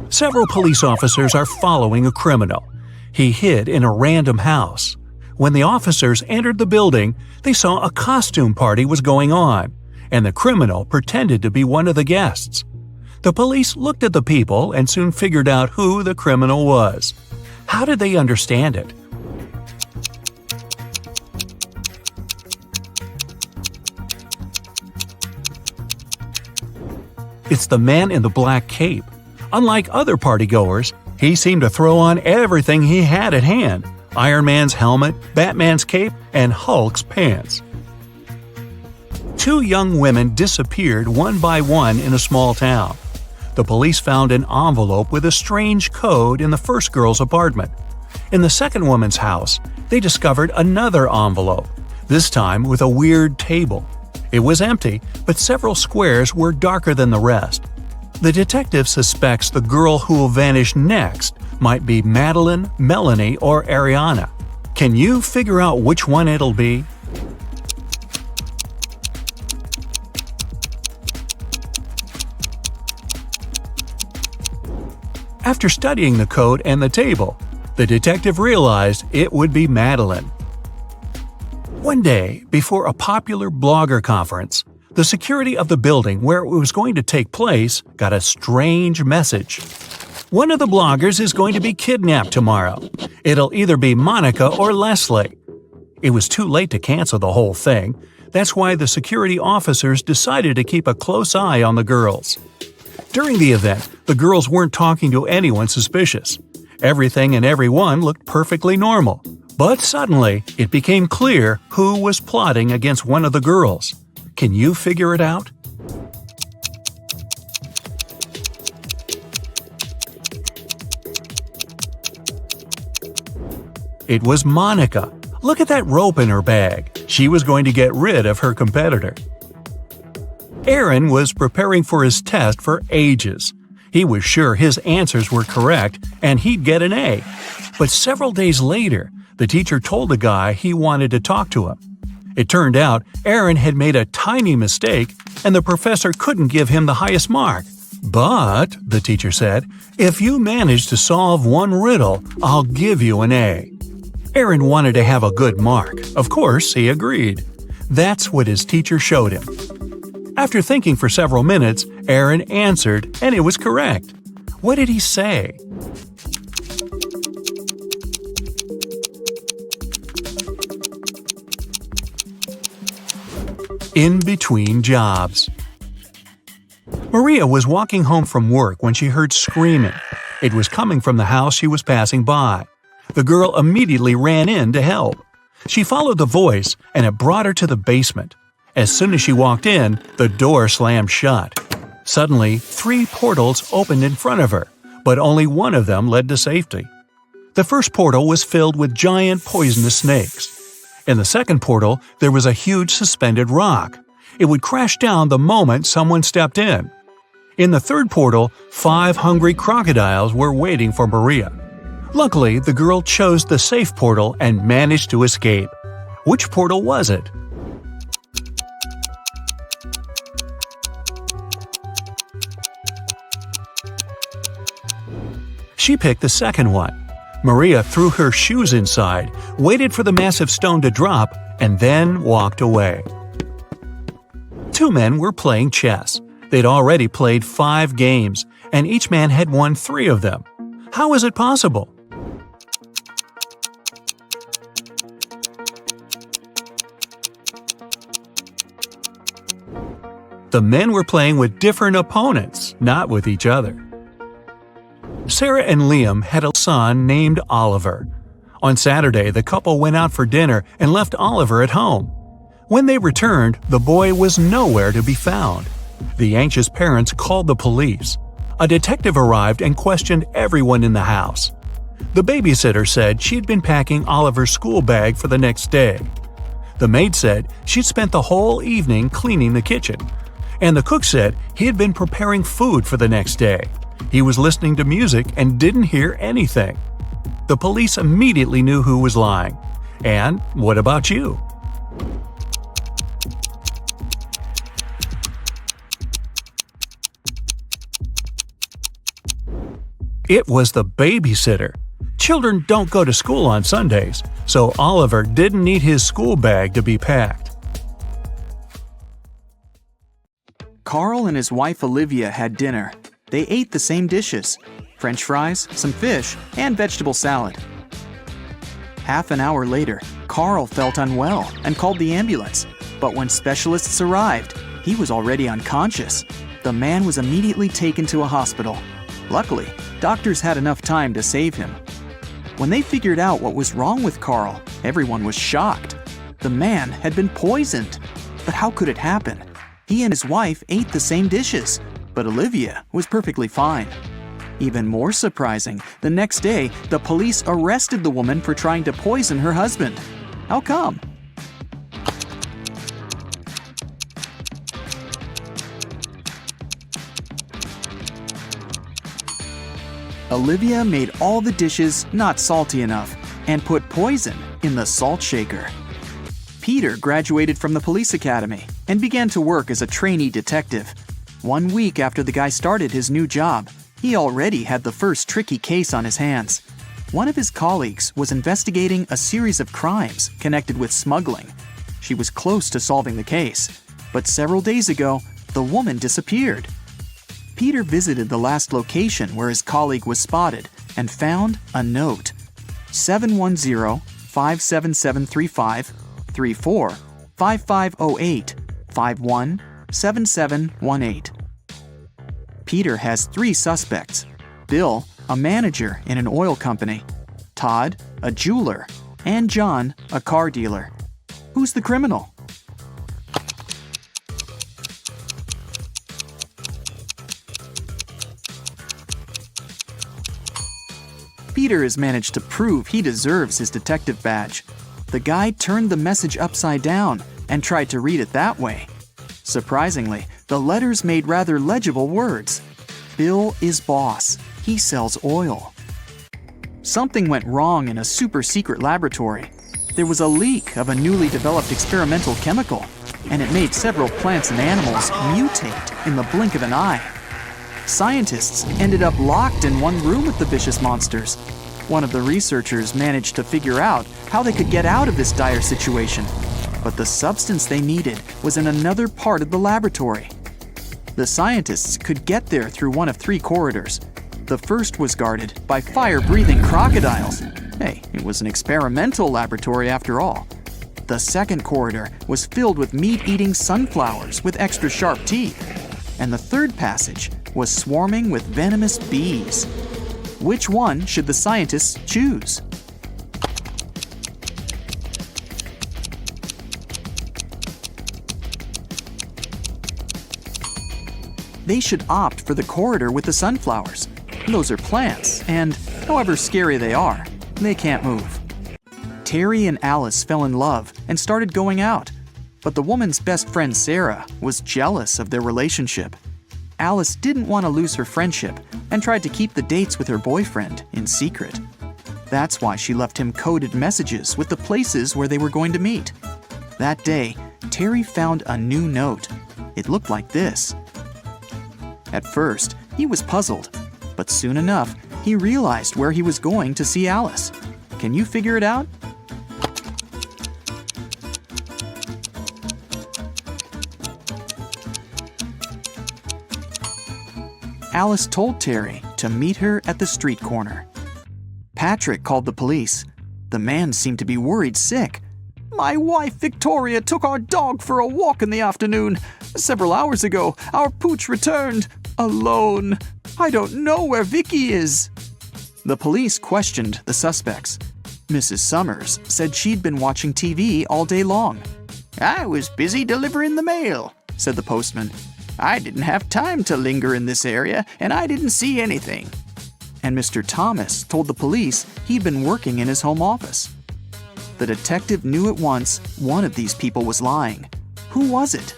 Several police officers are following a criminal. He hid in a random house. When the officers entered the building, they saw a costume party was going on, and the criminal pretended to be one of the guests. The police looked at the people and soon figured out who the criminal was. How did they understand it? It's the man in the black cape. Unlike other partygoers, he seemed to throw on everything he had at hand: Iron Man's helmet, Batman's cape, and Hulk's pants. 2 young women disappeared one by one in a small town. The police found an envelope with a strange code in the first girl's apartment. In the second woman's house, they discovered another envelope, this time with a weird table. It was empty, but several squares were darker than the rest. The detective suspects the girl who will vanish next might be Madeline, Melanie, or Ariana. Can you figure out which one it'll be? After studying the code and the table, the detective realized it would be Madeline. One day, before a popular blogger conference, the security of the building where it was going to take place got a strange message. One of the bloggers is going to be kidnapped tomorrow. It'll either be Monica or Leslie. It was too late to cancel the whole thing. That's why the security officers decided to keep a close eye on the girls. During the event, the girls weren't talking to anyone suspicious. Everything and everyone looked perfectly normal. But suddenly, it became clear who was plotting against one of the girls. Can you figure it out? It was Monica. Look at that rope in her bag. She was going to get rid of her competitor. Aaron was preparing for his test for ages. He was sure his answers were correct and he'd get an A. But several days later, the teacher told the guy he wanted to talk to him. It turned out Aaron had made a tiny mistake and the professor couldn't give him the highest mark. But, the teacher said, if you manage to solve one riddle, I'll give you an A. Aaron wanted to have a good mark. Of course, he agreed. That's what his teacher showed him. After thinking for several minutes, Aaron answered, and it was correct. What did he say? In between jobs. Maria was walking home from work when she heard screaming. It was coming from the house she was passing by. The girl immediately ran in to help. She followed the voice, and it brought her to the basement. As soon as she walked in, the door slammed shut. Suddenly, 3 portals opened in front of her, but only one of them led to safety. The first portal was filled with giant poisonous snakes. In the second portal, there was a huge suspended rock. It would crash down the moment someone stepped in. In the third portal, 5 hungry crocodiles were waiting for Maria. Luckily, the girl chose the safe portal and managed to escape. Which portal was it? She picked the second one. Maria threw her shoes inside, waited for the massive stone to drop, and then walked away. 2 men were playing chess. They'd already played 5 games, and each man had won 3 of them. How is it possible? The men were playing with different opponents, not with each other. Sarah and Liam had a son named Oliver. On Saturday, the couple went out for dinner and left Oliver at home. When they returned, the boy was nowhere to be found. The anxious parents called the police. A detective arrived and questioned everyone in the house. The babysitter said she'd been packing Oliver's school bag for the next day. The maid said she'd spent the whole evening cleaning the kitchen. And the cook said he had been preparing food for the next day. He was listening to music and didn't hear anything. The police immediately knew who was lying. And what about you? It was the babysitter. Children don't go to school on Sundays, so Oliver didn't need his school bag to be packed. Carl and his wife Olivia had dinner. They ate the same dishes: French fries, some fish, and vegetable salad. Half an hour later, Carl felt unwell and called the ambulance. But when specialists arrived, he was already unconscious. The man was immediately taken to a hospital. Luckily, doctors had enough time to save him. When they figured out what was wrong with Carl, everyone was shocked. The man had been poisoned. But how could it happen? He and his wife ate the same dishes, but Olivia was perfectly fine. Even more surprising, the next day, the police arrested the woman for trying to poison her husband. How come? Olivia made all the dishes not salty enough and put poison in the salt shaker. Peter graduated from the police academy and began to work as a trainee detective. 1 week after the guy started his new job, he already had the first tricky case on his hands. One of his colleagues was investigating a series of crimes connected with smuggling. She was close to solving the case, but several days ago, the woman disappeared. Peter visited the last location where his colleague was spotted and found a note. 710-57735 34 5508 51 7718. Peter has 3 suspects: Bill, a manager in an oil company; Todd, a jeweler; and John, a car dealer. Who's the criminal? Peter has managed to prove he deserves his detective badge. The guy turned the message upside down and tried to read it that way. Surprisingly, the letters made rather legible words. Bill is boss. He sells oil. Something went wrong in a super-secret laboratory. There was a leak of a newly developed experimental chemical, and it made several plants and animals mutate in the blink of an eye. Scientists ended up locked in one room with the vicious monsters. One of the researchers managed to figure out how they could get out of this dire situation, but the substance they needed was in another part of the laboratory. The scientists could get there through one of 3 corridors. The first was guarded by fire-breathing crocodiles. Hey, it was an experimental laboratory after all. The second corridor was filled with meat-eating sunflowers with extra sharp teeth. And the third passage was swarming with venomous bees. Which one should the scientists choose? They should opt for the corridor with the sunflowers. Those are plants, and however scary they are, they can't move. Terry and Alice fell in love and started going out, but the woman's best friend Sarah was jealous of their relationship. Alice didn't want to lose her friendship and tried to keep the dates with her boyfriend in secret. That's why she left him coded messages with the places where they were going to meet. That day, Terry found a new note. It looked like this. At first, he was puzzled, but soon enough, he realized where he was going to see Alice. Can you figure it out? Alice told Terry to meet her at the street corner. Patrick called the police. The man seemed to be worried sick. "My wife Victoria took our dog for a walk in the afternoon. Several hours ago, our pooch returned, alone. I don't know where Vicky is." The police questioned the suspects. Mrs. Summers said she'd been watching TV all day long. "I was busy delivering the mail," said the postman. "I didn't have time to linger in this area, and I didn't see anything." And Mr. Thomas told the police he'd been working in his home office. The detective knew at once one of these people was lying. Who was it?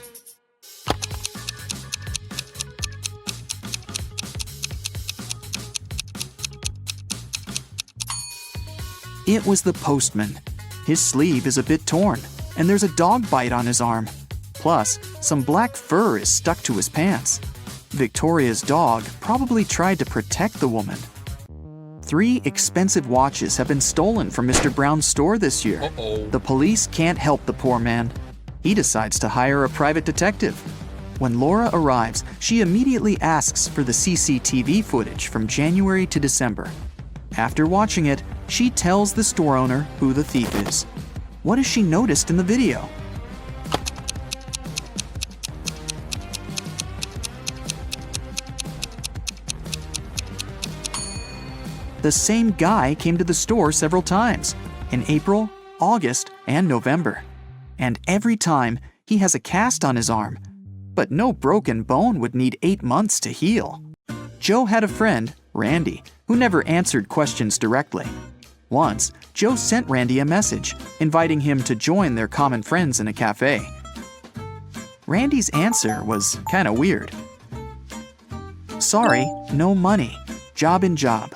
It was the postman. His sleeve is a bit torn, and there's a dog bite on his arm. Plus, some black fur is stuck to his pants. Victoria's dog probably tried to protect the woman. 3 expensive watches have been stolen from Mr. Brown's store this year. The police can't help the poor man. He decides to hire a private detective. When Laura arrives, she immediately asks for the CCTV footage from January to December. After watching it, she tells the store owner who the thief is. What has she noticed in the video? The same guy came to the store several times, in April, August, and November. And every time, he has a cast on his arm. But no broken bone would need 8 months to heal. Joe had a friend, Randy, who never answered questions directly. Once, Joe sent Randy a message, inviting him to join their common friends in a cafe. Randy's answer was kinda weird. Sorry, no money. Job in job.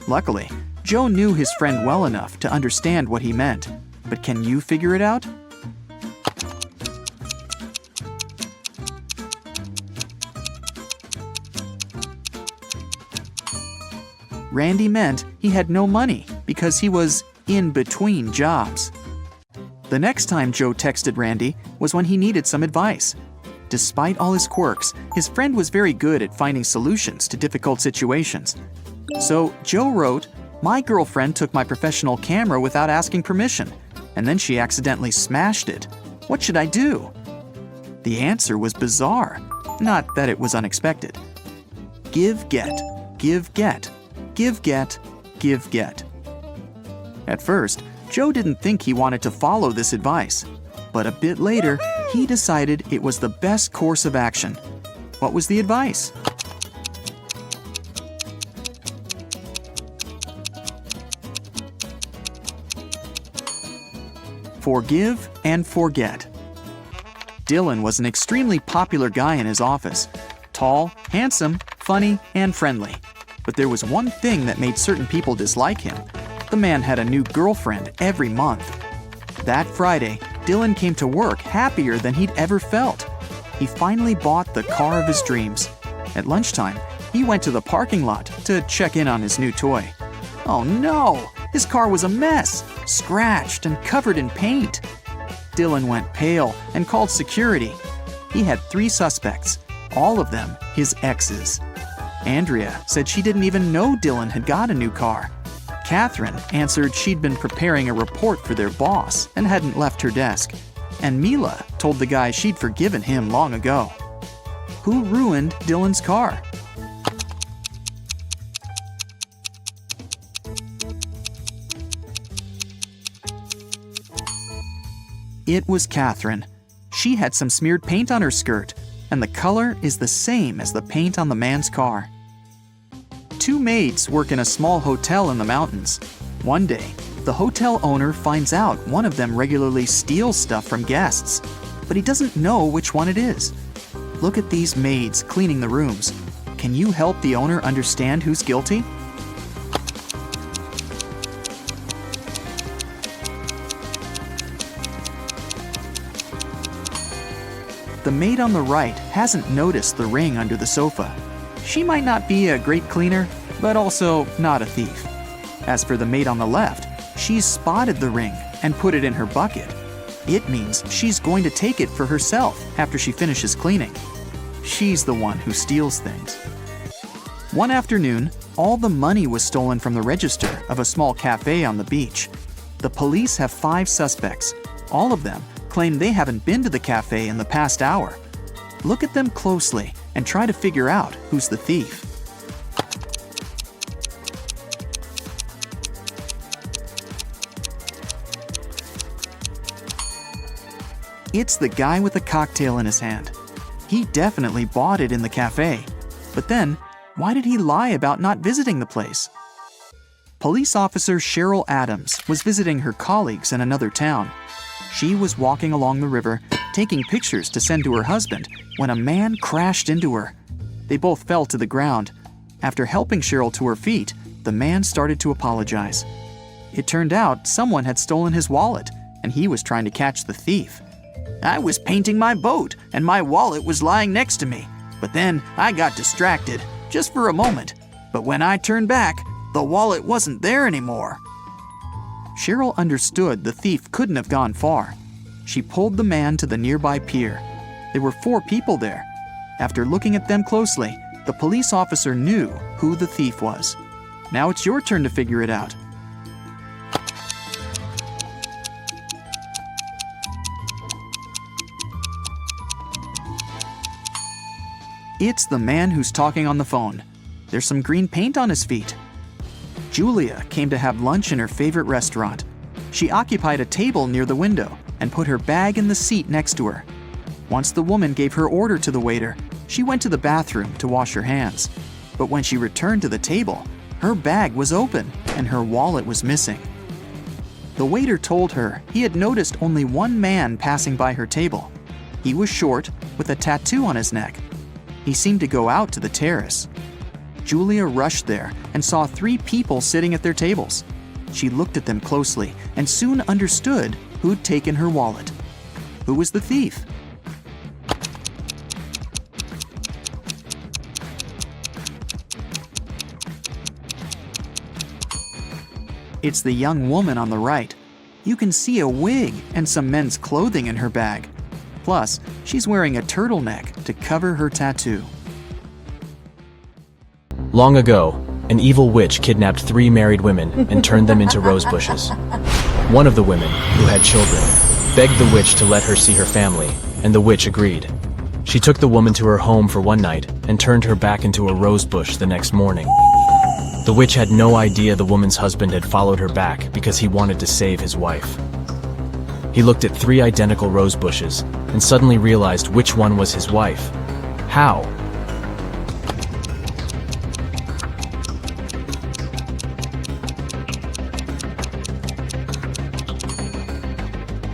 Luckily, Joe knew his friend well enough to understand what he meant. But can you figure it out? Randy meant he had no money because he was in between jobs. The next time Joe texted Randy was when he needed some advice. Despite all his quirks, his friend was very good at finding solutions to difficult situations. So Joe wrote, "My girlfriend took my professional camera without asking permission, and then she accidentally smashed it. What should I do?" The answer was bizarre, not that it was unexpected. Give, get, give, get, give, get, give, get. At first, Joe didn't think he wanted to follow this advice, but a bit later, he decided it was the best course of action. What was the advice? Forgive and forget. Dylan was an extremely popular guy in his office. Tall, handsome, funny, and friendly. But there was one thing that made certain people dislike him. The man had a new girlfriend every month. That Friday, Dylan came to work happier than he'd ever felt. He finally bought the car of his dreams. At lunchtime, he went to the parking lot to check in on his new toy. Oh no! His car was a mess, scratched and covered in paint. Dylan went pale and called security. He had 3 suspects, all of them his exes. Andrea said she didn't even know Dylan had got a new car. Catherine answered she'd been preparing a report for their boss and hadn't left her desk. And Mila told the guy she'd forgiven him long ago. Who ruined Dylan's car? It was Catherine. She had some smeared paint on her skirt, and the color is the same as the paint on the man's car. 2 maids work in a small hotel in the mountains. One day, the hotel owner finds out one of them regularly steals stuff from guests, but he doesn't know which one it is. Look at these maids cleaning the rooms. Can you help the owner understand who's guilty? The maid on the right hasn't noticed the ring under the sofa. She might not be a great cleaner, but also not a thief. As for the maid on the left, she's spotted the ring and put it in her bucket. It means she's going to take it for herself after she finishes cleaning. She's the one who steals things. One afternoon, all the money was stolen from the register of a small cafe on the beach. The police have 5 suspects. All of them claim they haven't been to the cafe in the past hour. Look at them closely and try to figure out who's the thief. It's the guy with the cocktail in his hand. He definitely bought it in the cafe. But then, why did he lie about not visiting the place? Police officer Cheryl Adams was visiting her colleagues in another town. She was walking along the river, taking pictures to send to her husband, when a man crashed into her. They both fell to the ground. After helping Cheryl to her feet, the man started to apologize. It turned out someone had stolen his wallet, and he was trying to catch the thief. "I was painting my boat, and my wallet was lying next to me. But then I got distracted, just for a moment. But when I turned back, the wallet wasn't there anymore." Cheryl understood the thief couldn't have gone far. She pulled the man to the nearby pier. There were 4 people there. After looking at them closely, the police officer knew who the thief was. Now it's your turn to figure it out. It's the man who's talking on the phone. There's some green paint on his feet. Julia came to have lunch in her favorite restaurant. She occupied a table near the window and put her bag in the seat next to her. Once the woman gave her order to the waiter, she went to the bathroom to wash her hands. But when she returned to the table, her bag was open and her wallet was missing. The waiter told her he had noticed only one man passing by her table. He was short, with a tattoo on his neck. He seemed to go out to the terrace. Julia rushed there and saw 3 people sitting at their tables. She looked at them closely and soon understood who'd taken her wallet. Who was the thief? It's the young woman on the right. You can see a wig and some men's clothing in her bag. Plus, she's wearing a turtleneck to cover her tattoo. Long ago, an evil witch kidnapped 3 married women and turned them into rose bushes. One of the women, who had children, begged the witch to let her see her family, and the witch agreed. She took the woman to her home for one night and turned her back into a rose bush the next morning. The witch had no idea the woman's husband had followed her back because he wanted to save his wife. He looked at 3 identical rose bushes and suddenly realized which one was his wife. How?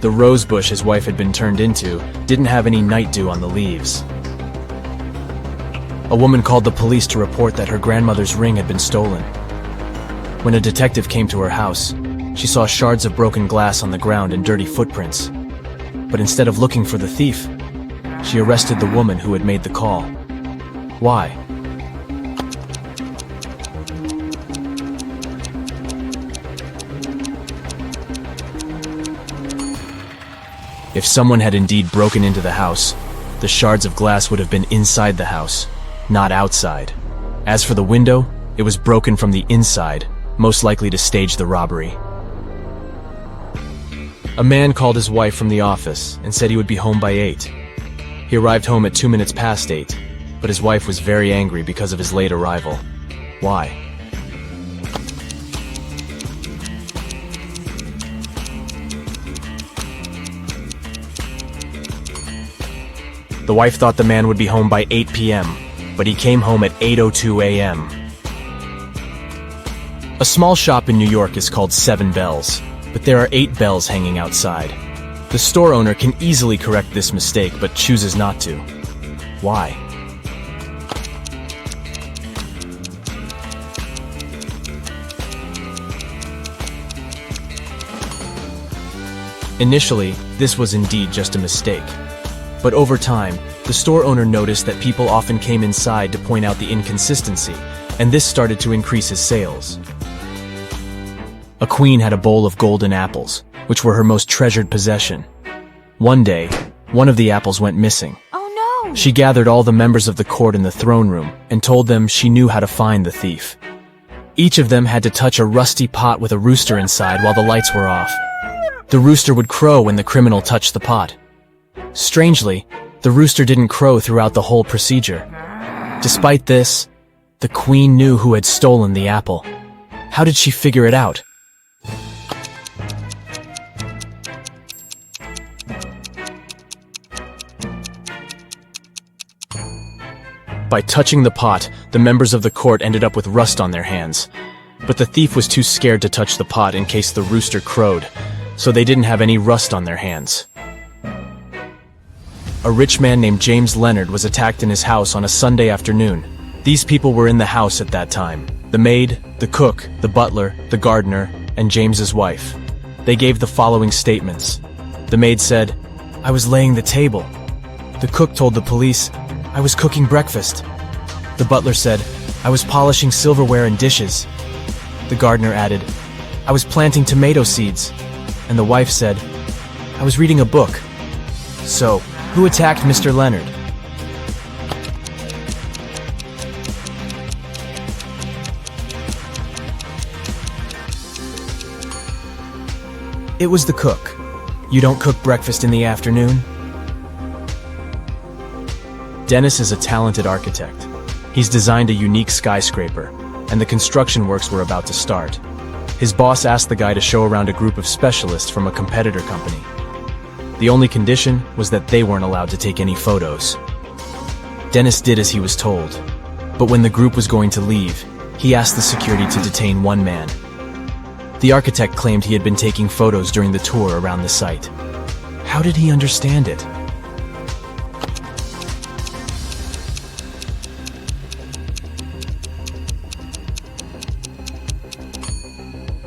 The rose bush his wife had been turned into didn't have any night dew on the leaves. A woman called the police to report that her grandmother's ring had been stolen. When a detective came to her house, she saw shards of broken glass on the ground and dirty footprints. But instead of looking for the thief, she arrested the woman who had made the call. Why? If someone had indeed broken into the house, the shards of glass would have been inside the house, not outside. As for the window, it was broken from the inside, most likely to stage the robbery. A man called his wife from the office and said he would be home by 8. He arrived home at 2 minutes past 8, but his wife was very angry because of his late arrival. Why? The wife thought the man would be home by 8 p.m., but he came home at 8:02 a.m. A small shop in New York is called 7 Bells, but there are 8 bells hanging outside. The store owner can easily correct this mistake, but chooses not to. Why? Initially, this was indeed just a mistake. But over time, the store owner noticed that people often came inside to point out the inconsistency, and this started to increase his sales. A queen had a bowl of golden apples, which were her most treasured possession. One day, one of the apples went missing. Oh no! She gathered all the members of the court in the throne room and told them she knew how to find the thief. Each of them had to touch a rusty pot with a rooster inside while the lights were off. The rooster would crow when the criminal touched the pot. Strangely, the rooster didn't crow throughout the whole procedure. Despite this, the queen knew who had stolen the apple. How did she figure it out? By touching the pot, the members of the court ended up with rust on their hands. But the thief was too scared to touch the pot in case the rooster crowed, so they didn't have any rust on their hands. A rich man named James Leonard was attacked in his house on a Sunday afternoon. These people were in the house at that time: the maid, the cook, the butler, the gardener, and James's wife. They gave the following statements. The maid said, "I was laying the table." The cook told the police, "I was cooking breakfast." The butler said, "I was polishing silverware and dishes." The gardener added, "I was planting tomato seeds." And the wife said, "I was reading a book." So, who attacked Mr. Leonard? It was the cook. You don't cook breakfast in the afternoon? Dennis is a talented architect. He's designed a unique skyscraper, and the construction works were about to start. His boss asked the guy to show around a group of specialists from a competitor company. The only condition was that they weren't allowed to take any photos. Dennis did as he was told, but when the group was going to leave, he asked the security to detain one man. The architect claimed he had been taking photos during the tour around the site. How did he understand it?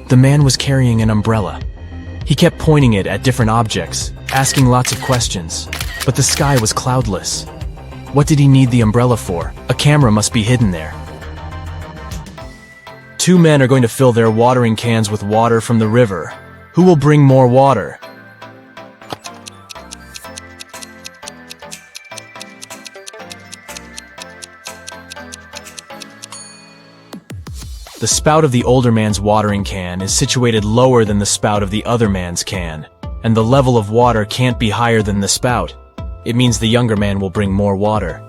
The man was carrying an umbrella. He kept pointing it at different objects, asking lots of questions, but the sky was cloudless. What did he need the umbrella for? A camera must be hidden there. Two men are going to fill their watering cans with water from the river. Who will bring more water? The spout of the older man's watering can is situated lower than the spout of the other man's can, and the level of water can't be higher than the spout. It means the younger man will bring more water.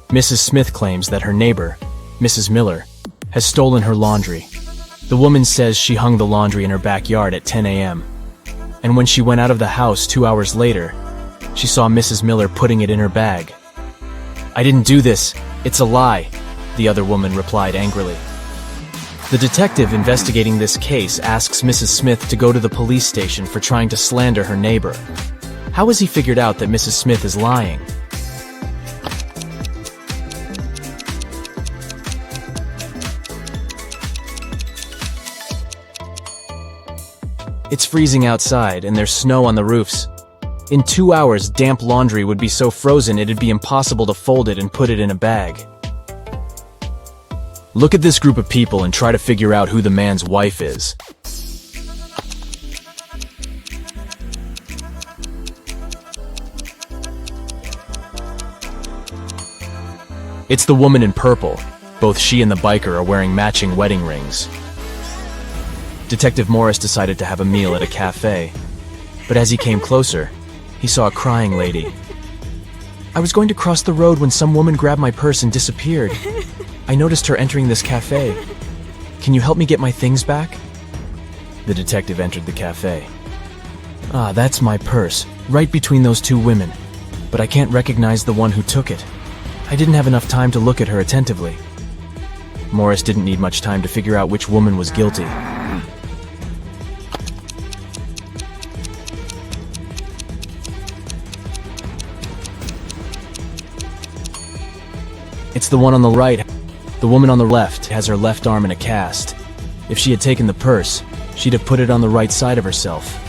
Mrs. Smith claims that her neighbor, Mrs. Miller, has stolen her laundry. The woman says she hung the laundry in her backyard at 10 a.m. And when she went out of the house 2 hours later, she saw Mrs. Miller putting it in her bag. "I didn't do this. It's a lie," the other woman replied angrily. The detective investigating this case asks Mrs. Smith to go to the police station for trying to slander her neighbor. How has he figured out that Mrs. Smith is lying? It's freezing outside and there's snow on the roofs. In 2 hours, damp laundry would be so frozen it'd be impossible to fold it and put it in a bag. Look at this group of people and try to figure out who the man's wife is. It's the woman in purple. Both she and the biker are wearing matching wedding rings. Detective Morris decided to have a meal at a cafe, but as he came closer, he saw a crying lady. "I was going to cross the road when some woman grabbed my purse and disappeared. I noticed her entering this cafe. Can you help me get my things back?" The detective entered the cafe. "Ah, that's my purse, right between those two women, but I can't recognize the one who took it. I didn't have enough time to look at her attentively." Morris didn't need much time to figure out which woman was guilty. It's the one on the right. The woman on the left has her left arm in a cast. If she had taken the purse, she'd have put it on the right side of herself.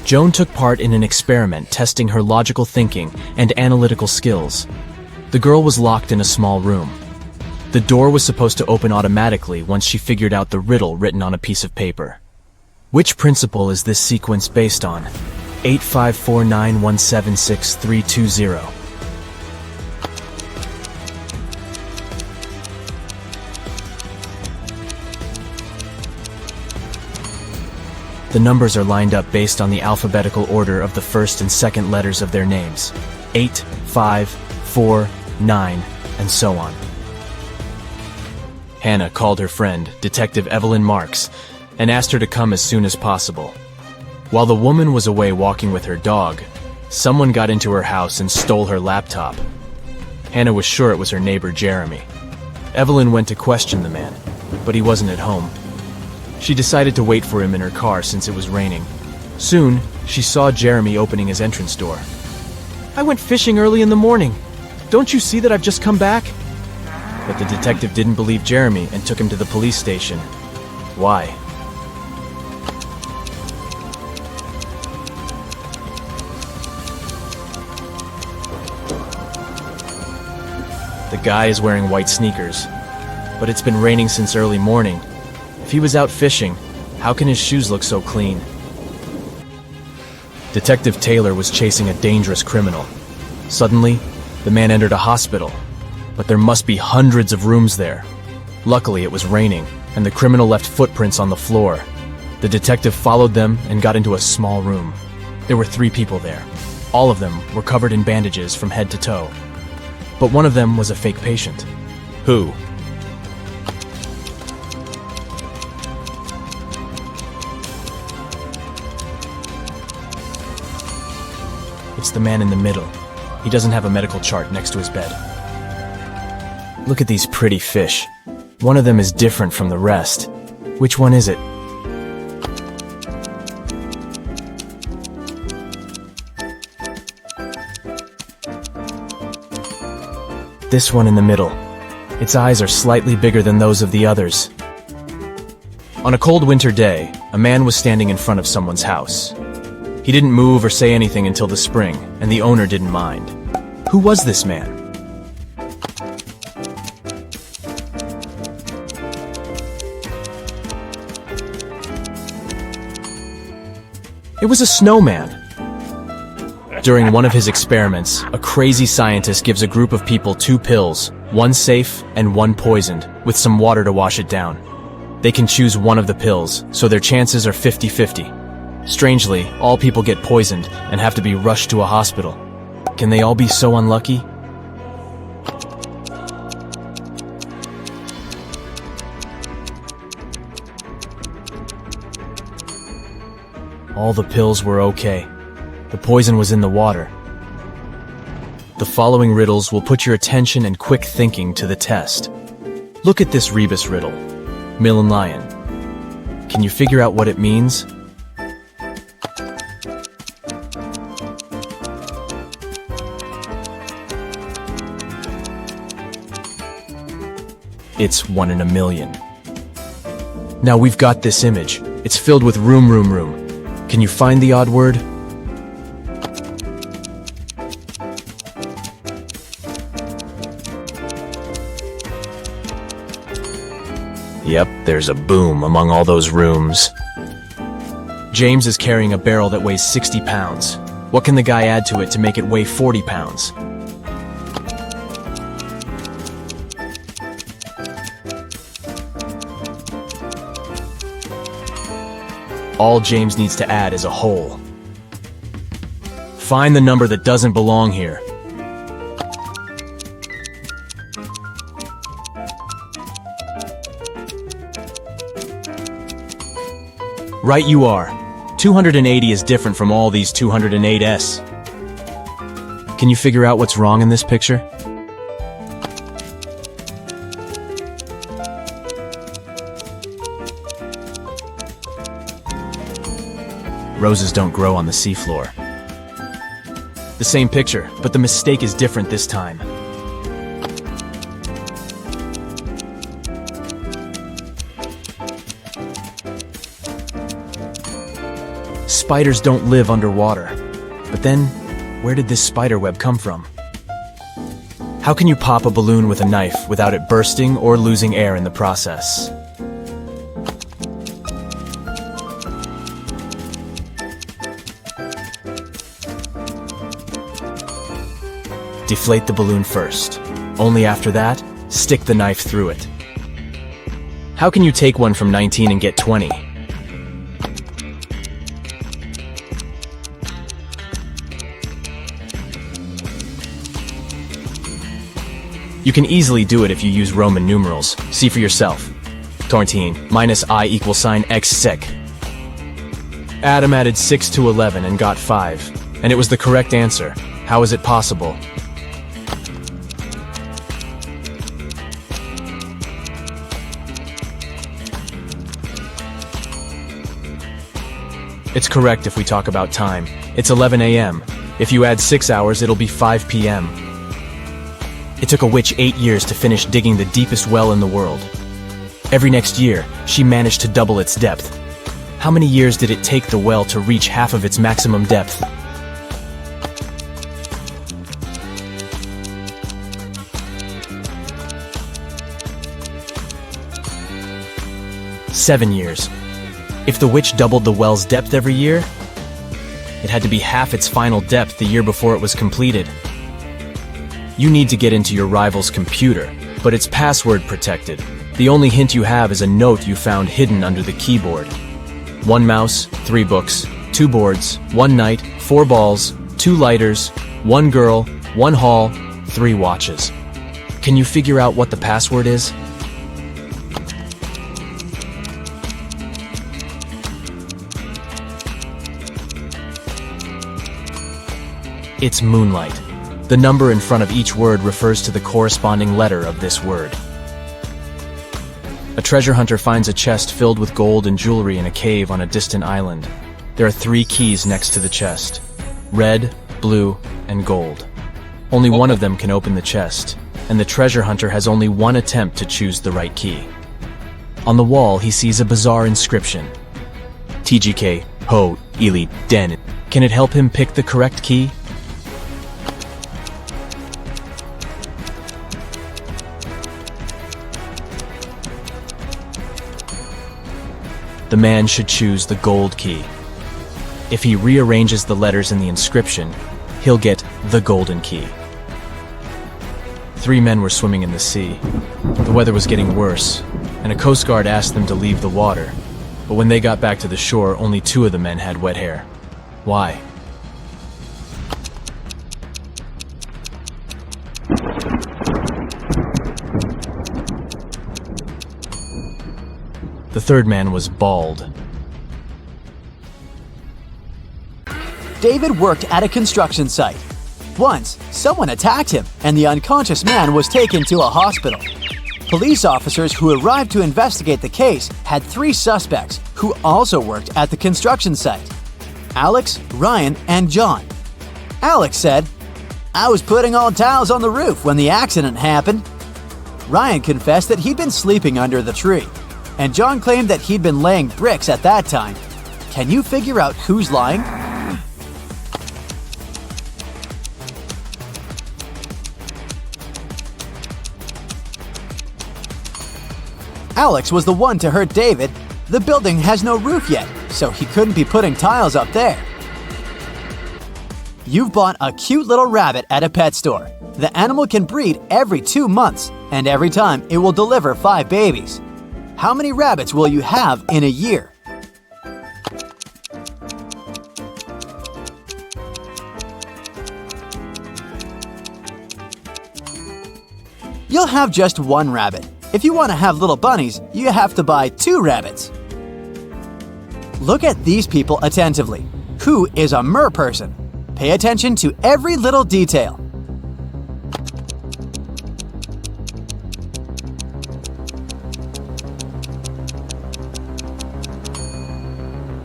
Joan took part in an experiment testing her logical thinking and analytical skills. The girl was locked in a small room. The door was supposed to open automatically once she figured out the riddle written on a piece of paper. Which principle is this sequence based on? 85491763320. The numbers are lined up based on the alphabetical order of the first and second letters of their names. 8, 5, 4, 9, and so on. Hannah called her friend, Detective Evelyn Marks, and asked her to come as soon as possible. While the woman was away walking with her dog, someone got into her house and stole her laptop. Hannah was sure it was her neighbor Jeremy. Evelyn went to question the man, but he wasn't at home. She decided to wait for him in her car since it was raining. Soon, she saw Jeremy opening his entrance door. "I went fishing early in the morning. Don't you see that I've just come back?" But the detective didn't believe Jeremy and took him to the police station. Why? The guy is wearing white sneakers, but it's been raining since early morning. If he was out fishing, how can his shoes look so clean? Detective Taylor was chasing a dangerous criminal. Suddenly, the man entered a hospital, but there must be hundreds of rooms there. Luckily, it was raining, and the criminal left footprints on the floor. The detective followed them and got into a small room. There were 3 people there. All of them were covered in bandages from head to toe. But one of them was a fake patient. Who? It's the man in the middle. He doesn't have a medical chart next to his bed. Look at these pretty fish. One of them is different from the rest. Which one is it? This one in the middle. Its eyes are slightly bigger than those of the others. On a cold winter day, a man was standing in front of someone's house. He didn't move or say anything until the spring, and the owner didn't mind. Who was this man? It was a snowman. During one of his experiments, a crazy scientist gives a group of people 2 pills, one safe and one poisoned, with some water to wash it down. They can choose one of the pills, so their chances are 50-50. Strangely, all people get poisoned and have to be rushed to a hospital. Can they all be so unlucky? All the pills were okay. The poison was in the water. The following riddles will put your attention and quick thinking to the test. Look at this rebus riddle. Mill and lion. Can you figure out what it means? It's 1 in a million. Now we've got this image. It's filled with room. Can you find the odd word? Yep, there's a boom among all those rooms. James is carrying a barrel that weighs 60 pounds. What can the guy add to it to make it weigh 40 pounds? All James needs to add is a hole. Find the number that doesn't belong here. Right you are. 280 is different from all these 208s. Can you figure out what's wrong in this picture? Roses don't grow on the seafloor. The same picture, but the mistake is different this time. Spiders don't live underwater. But then, where did this spider web come from? How can you pop a balloon with a knife without it bursting or losing air in the process? Deflate the balloon first. Only after that, stick the knife through it. How can you take one from 19 and get 20? You can easily do it if you use Roman numerals. See for yourself. 14 minus I equals sign x sec. Adam added 6 to 11 and got 5. And it was the correct answer. How is it possible? It's correct if we talk about time. It's 11 a.m. If you add 6 hours, it'll be 5 p.m. It took a witch 8 years to finish digging the deepest well in the world. Every next year, she managed to double its depth. How many years did it take the well to reach half of its maximum depth? Seven years. If the witch doubled the well's depth every year, it had to be half its final depth the year before it was completed. You need to get into your rival's computer, but it's password protected. The only hint you have is a note you found hidden under the keyboard. 1 mouse, 3 books, 2 boards, 1 knight, 4 balls, 2 lighters, 1 girl, 1 hall, 3 watches. Can you figure out what the password is? It's moonlight. The number in front of each word refers to the corresponding letter of this word. A treasure hunter finds a chest filled with gold and jewelry in a cave on a distant island. There are 3 keys next to the chest: red, blue, and gold. Only one of them can open the chest, and the treasure hunter has only one attempt to choose the right key. On the wall, he sees a bizarre inscription. TGK, Ho, Ili, Den. Can it help him pick the correct key? The man should choose the gold key. If he rearranges the letters in the inscription, he'll get the golden key. 3 men were swimming in the sea. The weather was getting worse, and a Coast Guard asked them to leave the water. But when they got back to the shore, only 2 of the men had wet hair. Why? The 3rd man was bald. David worked at a construction site. Once, someone attacked him, and the unconscious man was taken to a hospital. Police officers who arrived to investigate the case had 3 suspects who also worked at the construction site: Alex, Ryan, and John. Alex said, "I was putting all tiles on the roof when the accident happened." Ryan confessed that he'd been sleeping under the tree, and John claimed that he'd been laying bricks at that time. Can you figure out who's lying? Alex was the one to hurt David. The building has no roof yet, so he couldn't be putting tiles up there. You've bought a cute little rabbit at a pet store. The animal can breed every 2 months, and every time it will deliver 5 babies. How many rabbits will you have in a year? You'll have just 1 rabbit. If you want to have little bunnies, you have to buy 2 rabbits. Look at these people attentively. Who is a mer person? Pay attention to every little detail.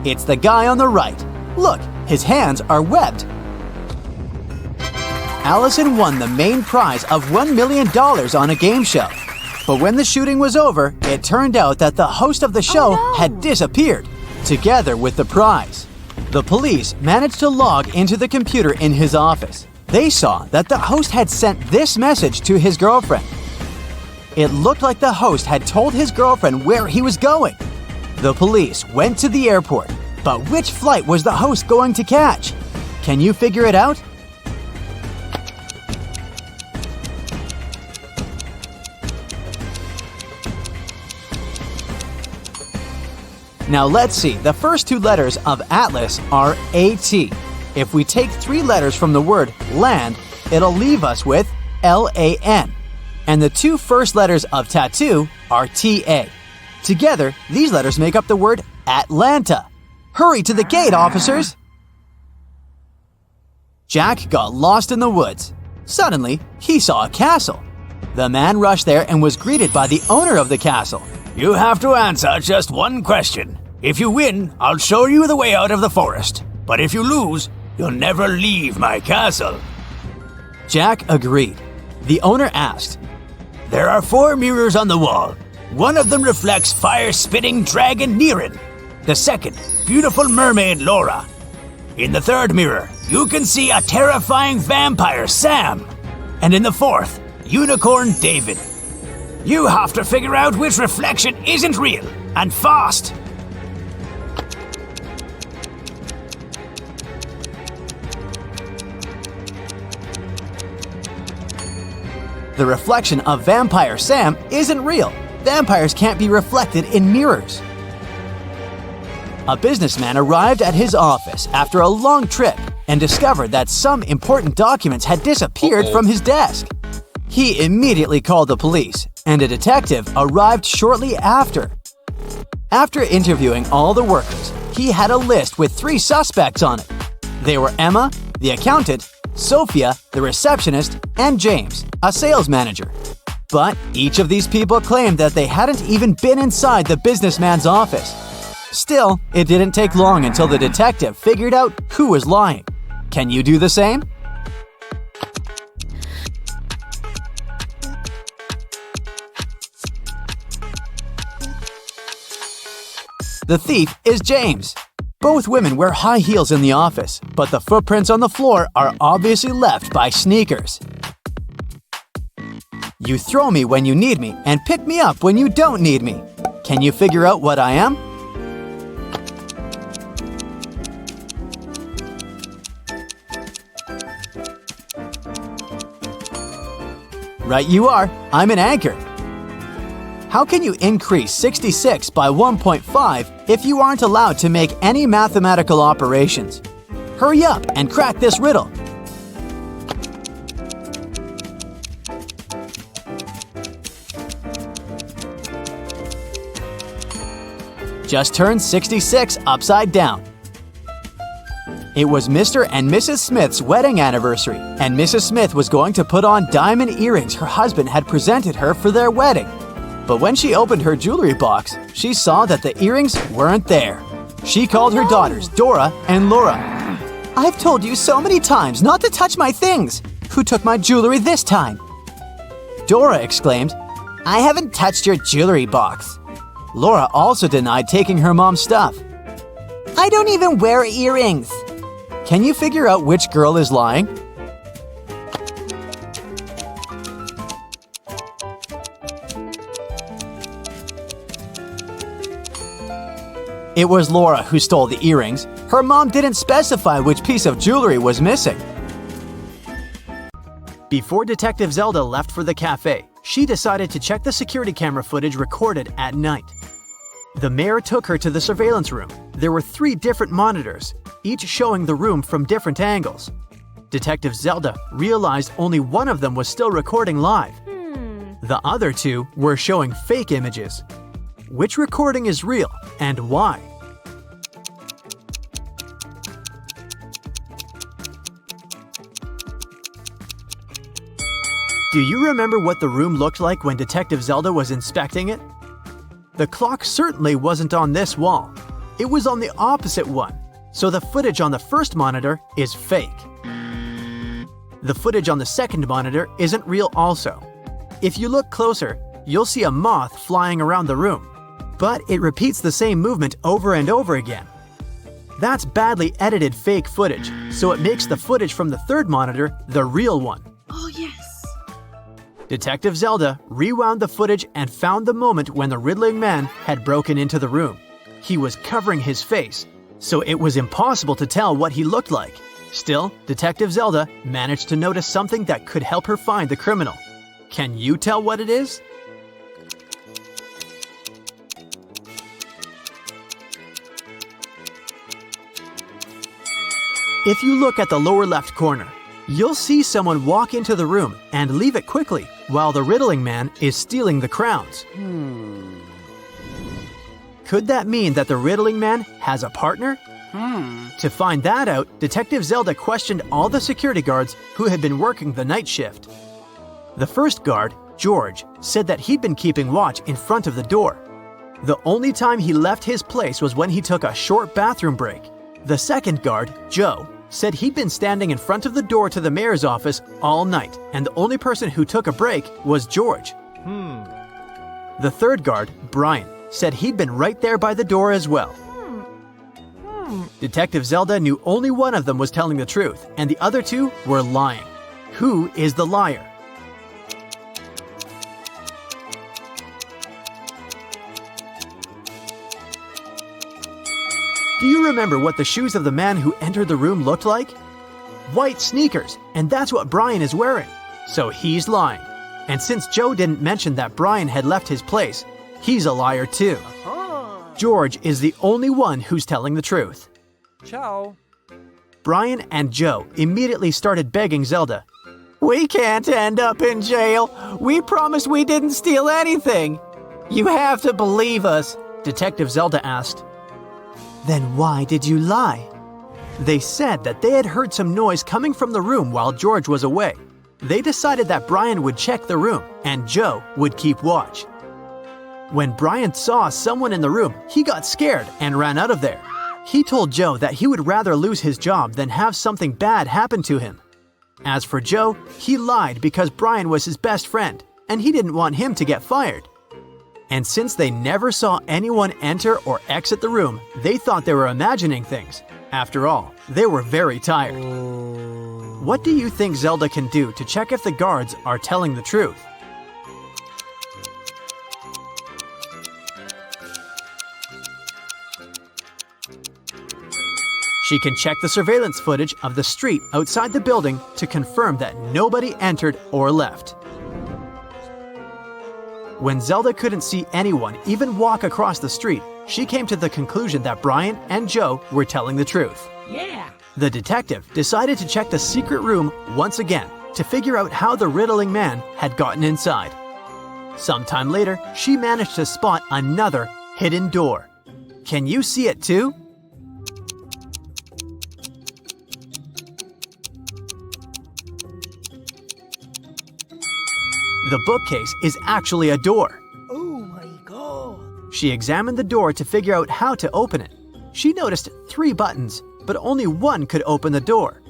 It's the guy on the right. Look, his hands are webbed. Allison won the main prize of $1 million on a game show. But when the shooting was over, it turned out that the host of the show had disappeared, together with the prize. The police managed to log into the computer in his office. They saw that the host had sent this message to his girlfriend. It looked like the host had told his girlfriend where he was going. The police went to the airport, but which flight was the host going to catch? Can you figure it out? Now let's see, the first 2 letters of Atlas are AT. If we take 3 letters from the word land, it'll leave us with LAN. And the 2 first letters of tattoo are TA. Together, these letters make up the word Atlanta. Hurry to the gate, officers! Jack got lost in the woods. Suddenly, he saw a castle. The man rushed there and was greeted by the owner of the castle. You have to answer just 1 question. If you win, I'll show you the way out of the forest. But if you lose, you'll never leave my castle. Jack agreed. The owner asked, There are 4 mirrors on the wall. One of them reflects fire-spitting dragon Nirin. The second, beautiful mermaid Laura. In the 3rd mirror, you can see a terrifying vampire Sam. And in the 4th, unicorn David. You have to figure out which reflection isn't real, and fast! The reflection of Vampire Sam isn't real. Vampires can't be reflected in mirrors. A businessman arrived at his office after a long trip and discovered that some important documents had disappeared from his desk. He immediately called the police, and a detective arrived shortly after. After interviewing all the workers, he had a list with 3 suspects on it. They were Emma, the accountant, Sophia, the receptionist, and James, a sales manager. But each of these people claimed that they hadn't even been inside the businessman's office. Still, it didn't take long until the detective figured out who was lying. Can you do the same? The thief is James. Both women wear high heels in the office, but the footprints on the floor are obviously left by sneakers. You throw me when you need me and pick me up when you don't need me. Can you figure out what I am? Right you are. I'm an anchor. How can you increase 66 by 1.5 if you aren't allowed to make any mathematical operations? Hurry up and crack this riddle. Just turn 66 upside down. It was Mr. and Mrs. Smith's wedding anniversary, and Mrs. Smith was going to put on diamond earrings her husband had presented her for their wedding. But when she opened her jewelry box, she saw that the earrings weren't there. She called her daughters, Dora and Laura. "I've told you so many times not to touch my things. Who took my jewelry this time?" Dora exclaimed, "I haven't touched your jewelry box." Laura also denied taking her mom's stuff. "I don't even wear earrings." Can you figure out which girl is lying? It was Laura who stole the earrings. Her mom didn't specify which piece of jewelry was missing. Before Detective Zelda left for the cafe, she decided to check the security camera footage recorded at night. The mayor took her to the surveillance room. There were 3 different monitors, each showing the room from different angles. Detective Zelda realized only one of them was still recording live. The other 2 were showing fake images. Which recording is real and why? Do you remember what the room looked like when Detective Zelda was inspecting it? The clock certainly wasn't on this wall. It was on the opposite one, so the footage on the first monitor is fake. The footage on the second monitor isn't real also. If you look closer, you'll see a moth flying around the room, but it repeats the same movement over and over again. That's badly edited fake footage, so it makes the footage from the third monitor the real one. Oh, yes. Detective Zelda rewound the footage and found the moment when the riddling man had broken into the room. He was covering his face, so it was impossible to tell what he looked like. Still, Detective Zelda managed to notice something that could help her find the criminal. Can you tell what it is? If you look at the lower left corner, you'll see someone walk into the room and leave it quickly while the riddling man is stealing the crowns. Could that mean that the riddling man has a partner? To find that out, Detective Zelda questioned all the security guards who had been working the night shift. The first guard, George, said that he'd been keeping watch in front of the door. The only time he left his place was when he took a short bathroom break. The second guard, Joe, said he'd been standing in front of the door to the mayor's office all night, and the only person who took a break was George. The third guard, Brian, said he'd been right there by the door as well. Detective Zelda knew only one of them was telling the truth, and the other 2 were lying. Who is the liar? Do you remember what the shoes of the man who entered the room looked like? White sneakers, and that's what Brian is wearing. So he's lying. And since Joe didn't mention that Brian had left his place, he's a liar too. George is the only one who's telling the truth. Ciao. Brian and Joe immediately started begging Zelda. We can't end up in jail. We promised we didn't steal anything. You have to believe us, Detective Zelda asked. Then why did you lie? They said that they had heard some noise coming from the room while George was away. They decided that Brian would check the room and Joe would keep watch. When Brian saw someone in the room, he got scared and ran out of there. He told Joe that he would rather lose his job than have something bad happen to him. As for Joe, he lied because Brian was his best friend and he didn't want him to get fired. And since they never saw anyone enter or exit the room, they thought they were imagining things. After all, they were very tired. What do you think Zelda can do to check if the guards are telling the truth? She can check the surveillance footage of the street outside the building to confirm that nobody entered or left. When Zelda couldn't see anyone even walk across the street, she came to the conclusion that Brian and Joe were telling the truth. Yeah. The detective decided to check the secret room once again to figure out how the riddling man had gotten inside. Sometime later, she managed to spot another hidden door. Can you see it too? The bookcase is actually a door. Oh my god. She examined the door to figure out how to open it. She noticed 3 buttons, but only one could open the door.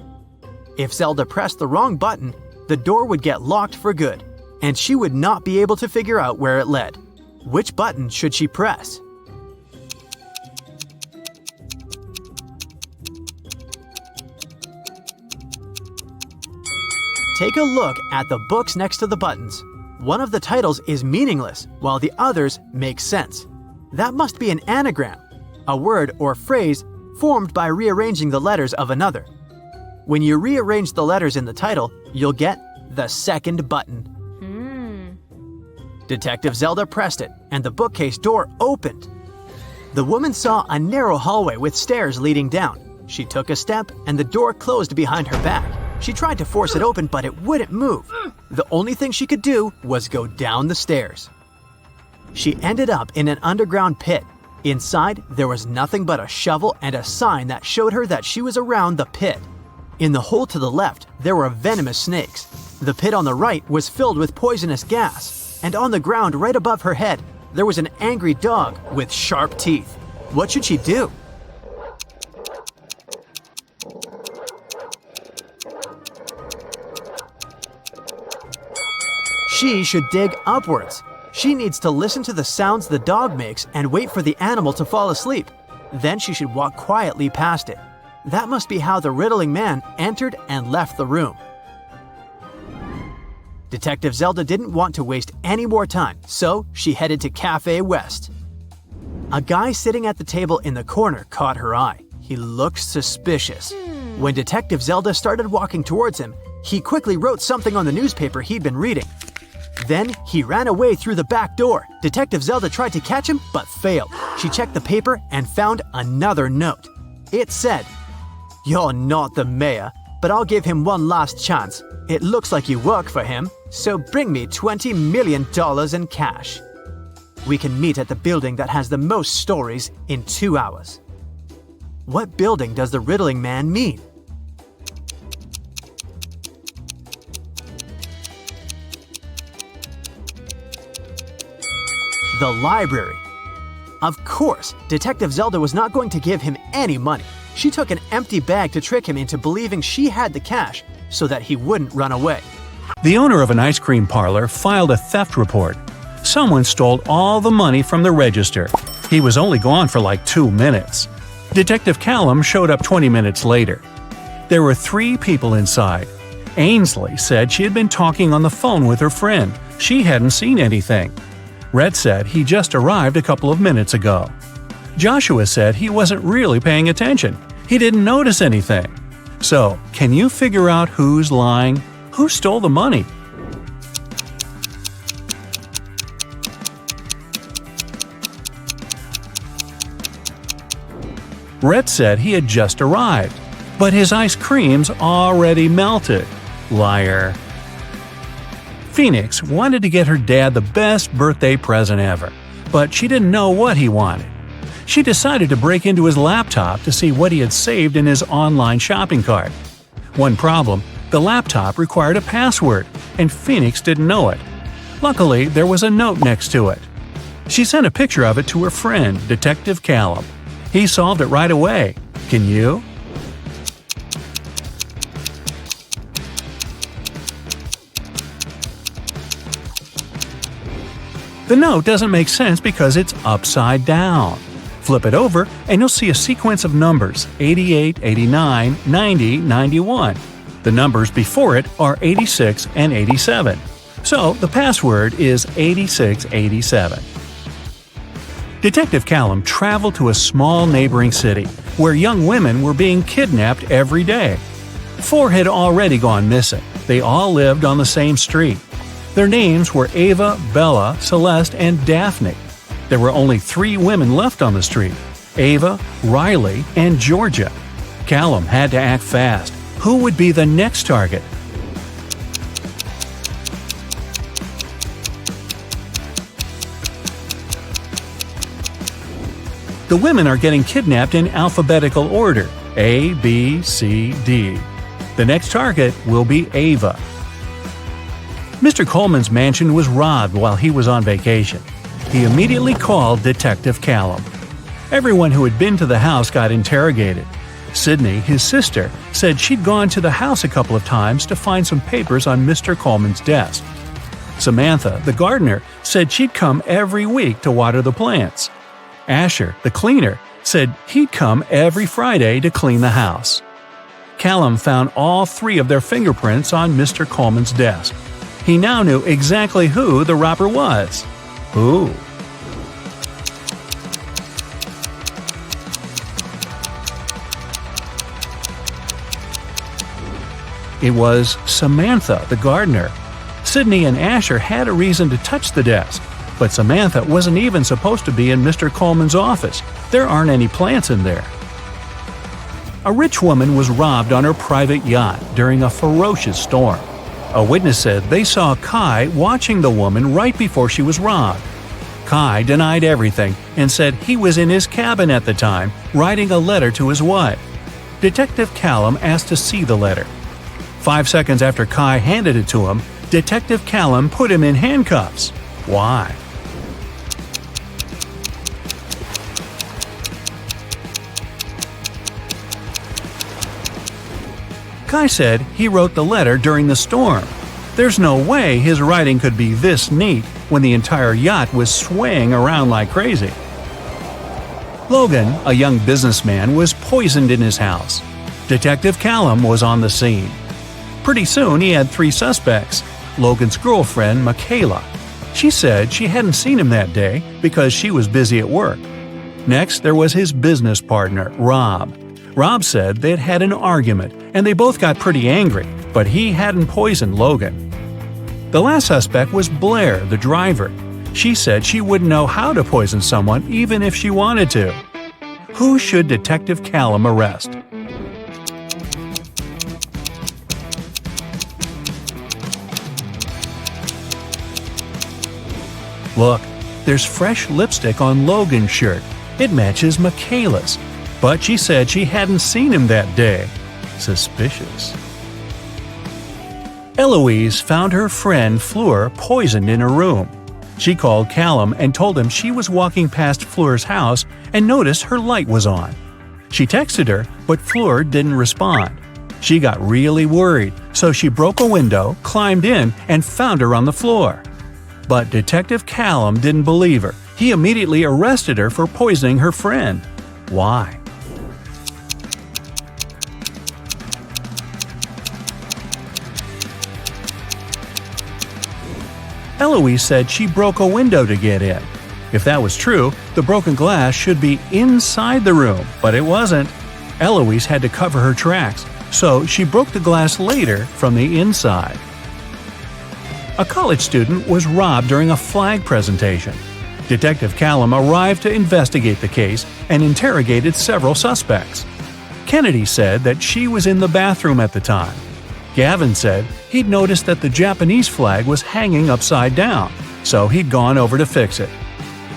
If Zelda pressed the wrong button, the door would get locked for good, and she would not be able to figure out where it led. Which button should she press? Take a look at the books next to the buttons. One of the titles is meaningless, while the others make sense. That must be an anagram, a word or phrase formed by rearranging the letters of another. When you rearrange the letters in the title, you'll get the second button. Detective Zelda pressed it, and the bookcase door opened. The woman saw a narrow hallway with stairs leading down. She took a step, and the door closed behind her back. She tried to force it open, but it wouldn't move. The only thing she could do was go down the stairs. She ended up in an underground pit. Inside, there was nothing but a shovel and a sign that showed her that she was around the pit. In the hole to the left, there were venomous snakes. The pit on the right was filled with poisonous gas. And on the ground right above her head, there was an angry dog with sharp teeth. What should she do? She should dig upwards. She needs to listen to the sounds the dog makes and wait for the animal to fall asleep. Then she should walk quietly past it. That must be how the riddling man entered and left the room. Detective Zelda didn't want to waste any more time, so she headed to Cafe West. A guy sitting at the table in the corner caught her eye. He looked suspicious. When Detective Zelda started walking towards him, he quickly wrote something on the newspaper he'd been reading. Then he ran away through the back door. Detective Zelda tried to catch him, but failed. She checked the paper and found another note. It said, "You're not the mayor, but I'll give him one last chance. It looks like you work for him, so bring me $20 million in cash. We can meet at the building that has the most stories in 2 hours." What building does the riddling man mean? The library. Of course, Detective Zelda was not going to give him any money. She took an empty bag to trick him into believing she had the cash so that he wouldn't run away. The owner of an ice cream parlor filed a theft report. Someone stole all the money from the register. He was only gone for like 2 minutes. Detective Callum showed up 20 minutes later. There were 3 people inside. Ainsley said she had been talking on the phone with her friend. She hadn't seen anything. Rhett said he just arrived a couple of minutes ago. Joshua said he wasn't really paying attention. He didn't notice anything. So, can you figure out who's lying? Who stole the money? Rhett said he had just arrived, but his ice cream's already melted. Liar. Phoenix wanted to get her dad the best birthday present ever, but she didn't know what he wanted. She decided to break into his laptop to see what he had saved in his online shopping cart. One problem, the laptop required a password, and Phoenix didn't know it. Luckily, there was a note next to it. She sent a picture of it to her friend, Detective Callum. He solved it right away. Can you? The note doesn't make sense because it's upside down. Flip it over and you'll see a sequence of numbers 88, 89, 90, 91. The numbers before it are 86 and 87. So the password is 8687. Detective Callum traveled to a small neighboring city where young women were being kidnapped every day. 4 had already gone missing. They all lived on the same street. Their names were Ava, Bella, Celeste, and Daphne. There were only 3 women left on the street: Ava, Riley, and Georgia. Callum had to act fast. Who would be the next target? The women are getting kidnapped in alphabetical order: A, B, C, D. The next target will be Ava. Mr. Coleman's mansion was robbed while he was on vacation. He immediately called Detective Callum. Everyone who had been to the house got interrogated. Sydney, his sister, said she'd gone to the house a couple of times to find some papers on Mr. Coleman's desk. Samantha, the gardener, said she'd come every week to water the plants. Asher, the cleaner, said he'd come every Friday to clean the house. Callum found all 3 of their fingerprints on Mr. Coleman's desk. He now knew exactly who the robber was. Who? It was Samantha, the gardener. Sydney and Asher had a reason to touch the desk, but Samantha wasn't even supposed to be in Mr. Coleman's office. There aren't any plants in there. A rich woman was robbed on her private yacht during a ferocious storm. A witness said they saw Kai watching the woman right before she was robbed. Kai denied everything and said he was in his cabin at the time, writing a letter to his wife. Detective Callum asked to see the letter. 5 seconds after Kai handed it to him, Detective Callum put him in handcuffs. Why? Kai said he wrote the letter during the storm. There's no way his writing could be this neat when the entire yacht was swaying around like crazy. Logan, a young businessman, was poisoned in his house. Detective Callum was on the scene. Pretty soon he had 3 suspects. Logan's girlfriend, Michaela. She said she hadn't seen him that day because she was busy at work. Next, there was his business partner, Rob. Rob said they'd had an argument and they both got pretty angry, but he hadn't poisoned Logan. The last suspect was Blair, the driver. She said she wouldn't know how to poison someone even if she wanted to. Who should Detective Callum arrest? Look, there's fresh lipstick on Logan's shirt. It matches Michaela's. But she said she hadn't seen him that day. Suspicious. Eloise found her friend Fleur poisoned in her room. She called Callum and told him she was walking past Fleur's house and noticed her light was on. She texted her, but Fleur didn't respond. She got really worried, so she broke a window, climbed in, and found her on the floor. But Detective Callum didn't believe her. He immediately arrested her for poisoning her friend. Why? Eloise said she broke a window to get in. If that was true, the broken glass should be inside the room, but it wasn't. Eloise had to cover her tracks, so she broke the glass later from the inside. A college student was robbed during a flag presentation. Detective Callum arrived to investigate the case and interrogated several suspects. Kennedy said that she was in the bathroom at the time. Gavin said he'd noticed that the Japanese flag was hanging upside down, so he'd gone over to fix it.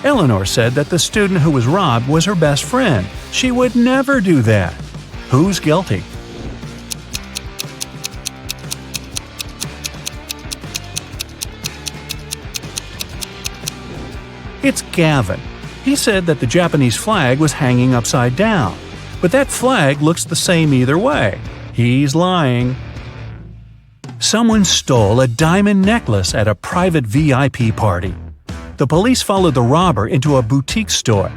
Eleanor said that the student who was robbed was her best friend. She would never do that. Who's guilty? It's Gavin. He said that the Japanese flag was hanging upside down, but that flag looks the same either way. He's lying. Someone stole a diamond necklace at a private VIP party. The police followed the robber into a boutique store.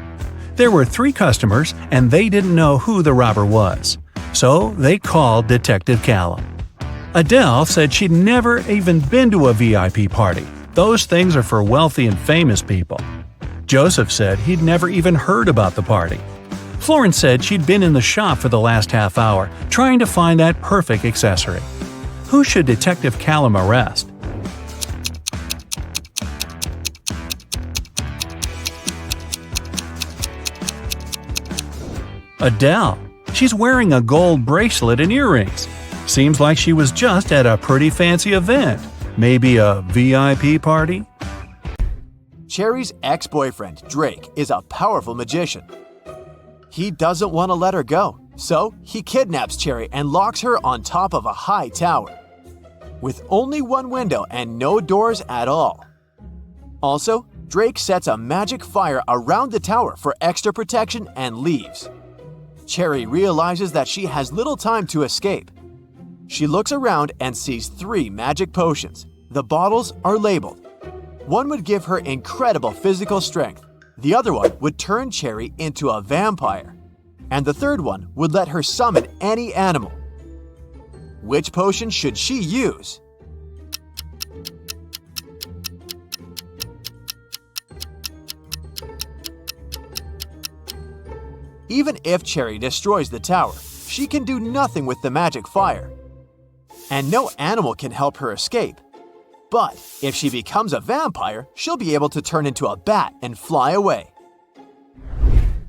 There were 3 customers, and they didn't know who the robber was. So they called Detective Callum. Adele said she'd never even been to a VIP party. Those things are for wealthy and famous people. Joseph said he'd never even heard about the party. Florence said she'd been in the shop for the last half hour, trying to find that perfect accessory. Who should Detective Callum arrest? Adele. She's wearing a gold bracelet and earrings. Seems like she was just at a pretty fancy event. Maybe a VIP party? Cherry's ex-boyfriend, Drake, is a powerful magician. He doesn't want to let her go, so he kidnaps Cherry and locks her on top of a high tower, with only one window and no doors at all. Also, Drake sets a magic fire around the tower for extra protection and leaves. Cherry realizes that she has little time to escape. She looks around and sees 3 magic potions. The bottles are labeled. One would give her incredible physical strength. The other one would turn Cherry into a vampire. And the third one would let her summon any animal. Which potion should she use? Even if Cherry destroys the tower, she can do nothing with the magic fire. And no animal can help her escape. But if she becomes a vampire, she'll be able to turn into a bat and fly away.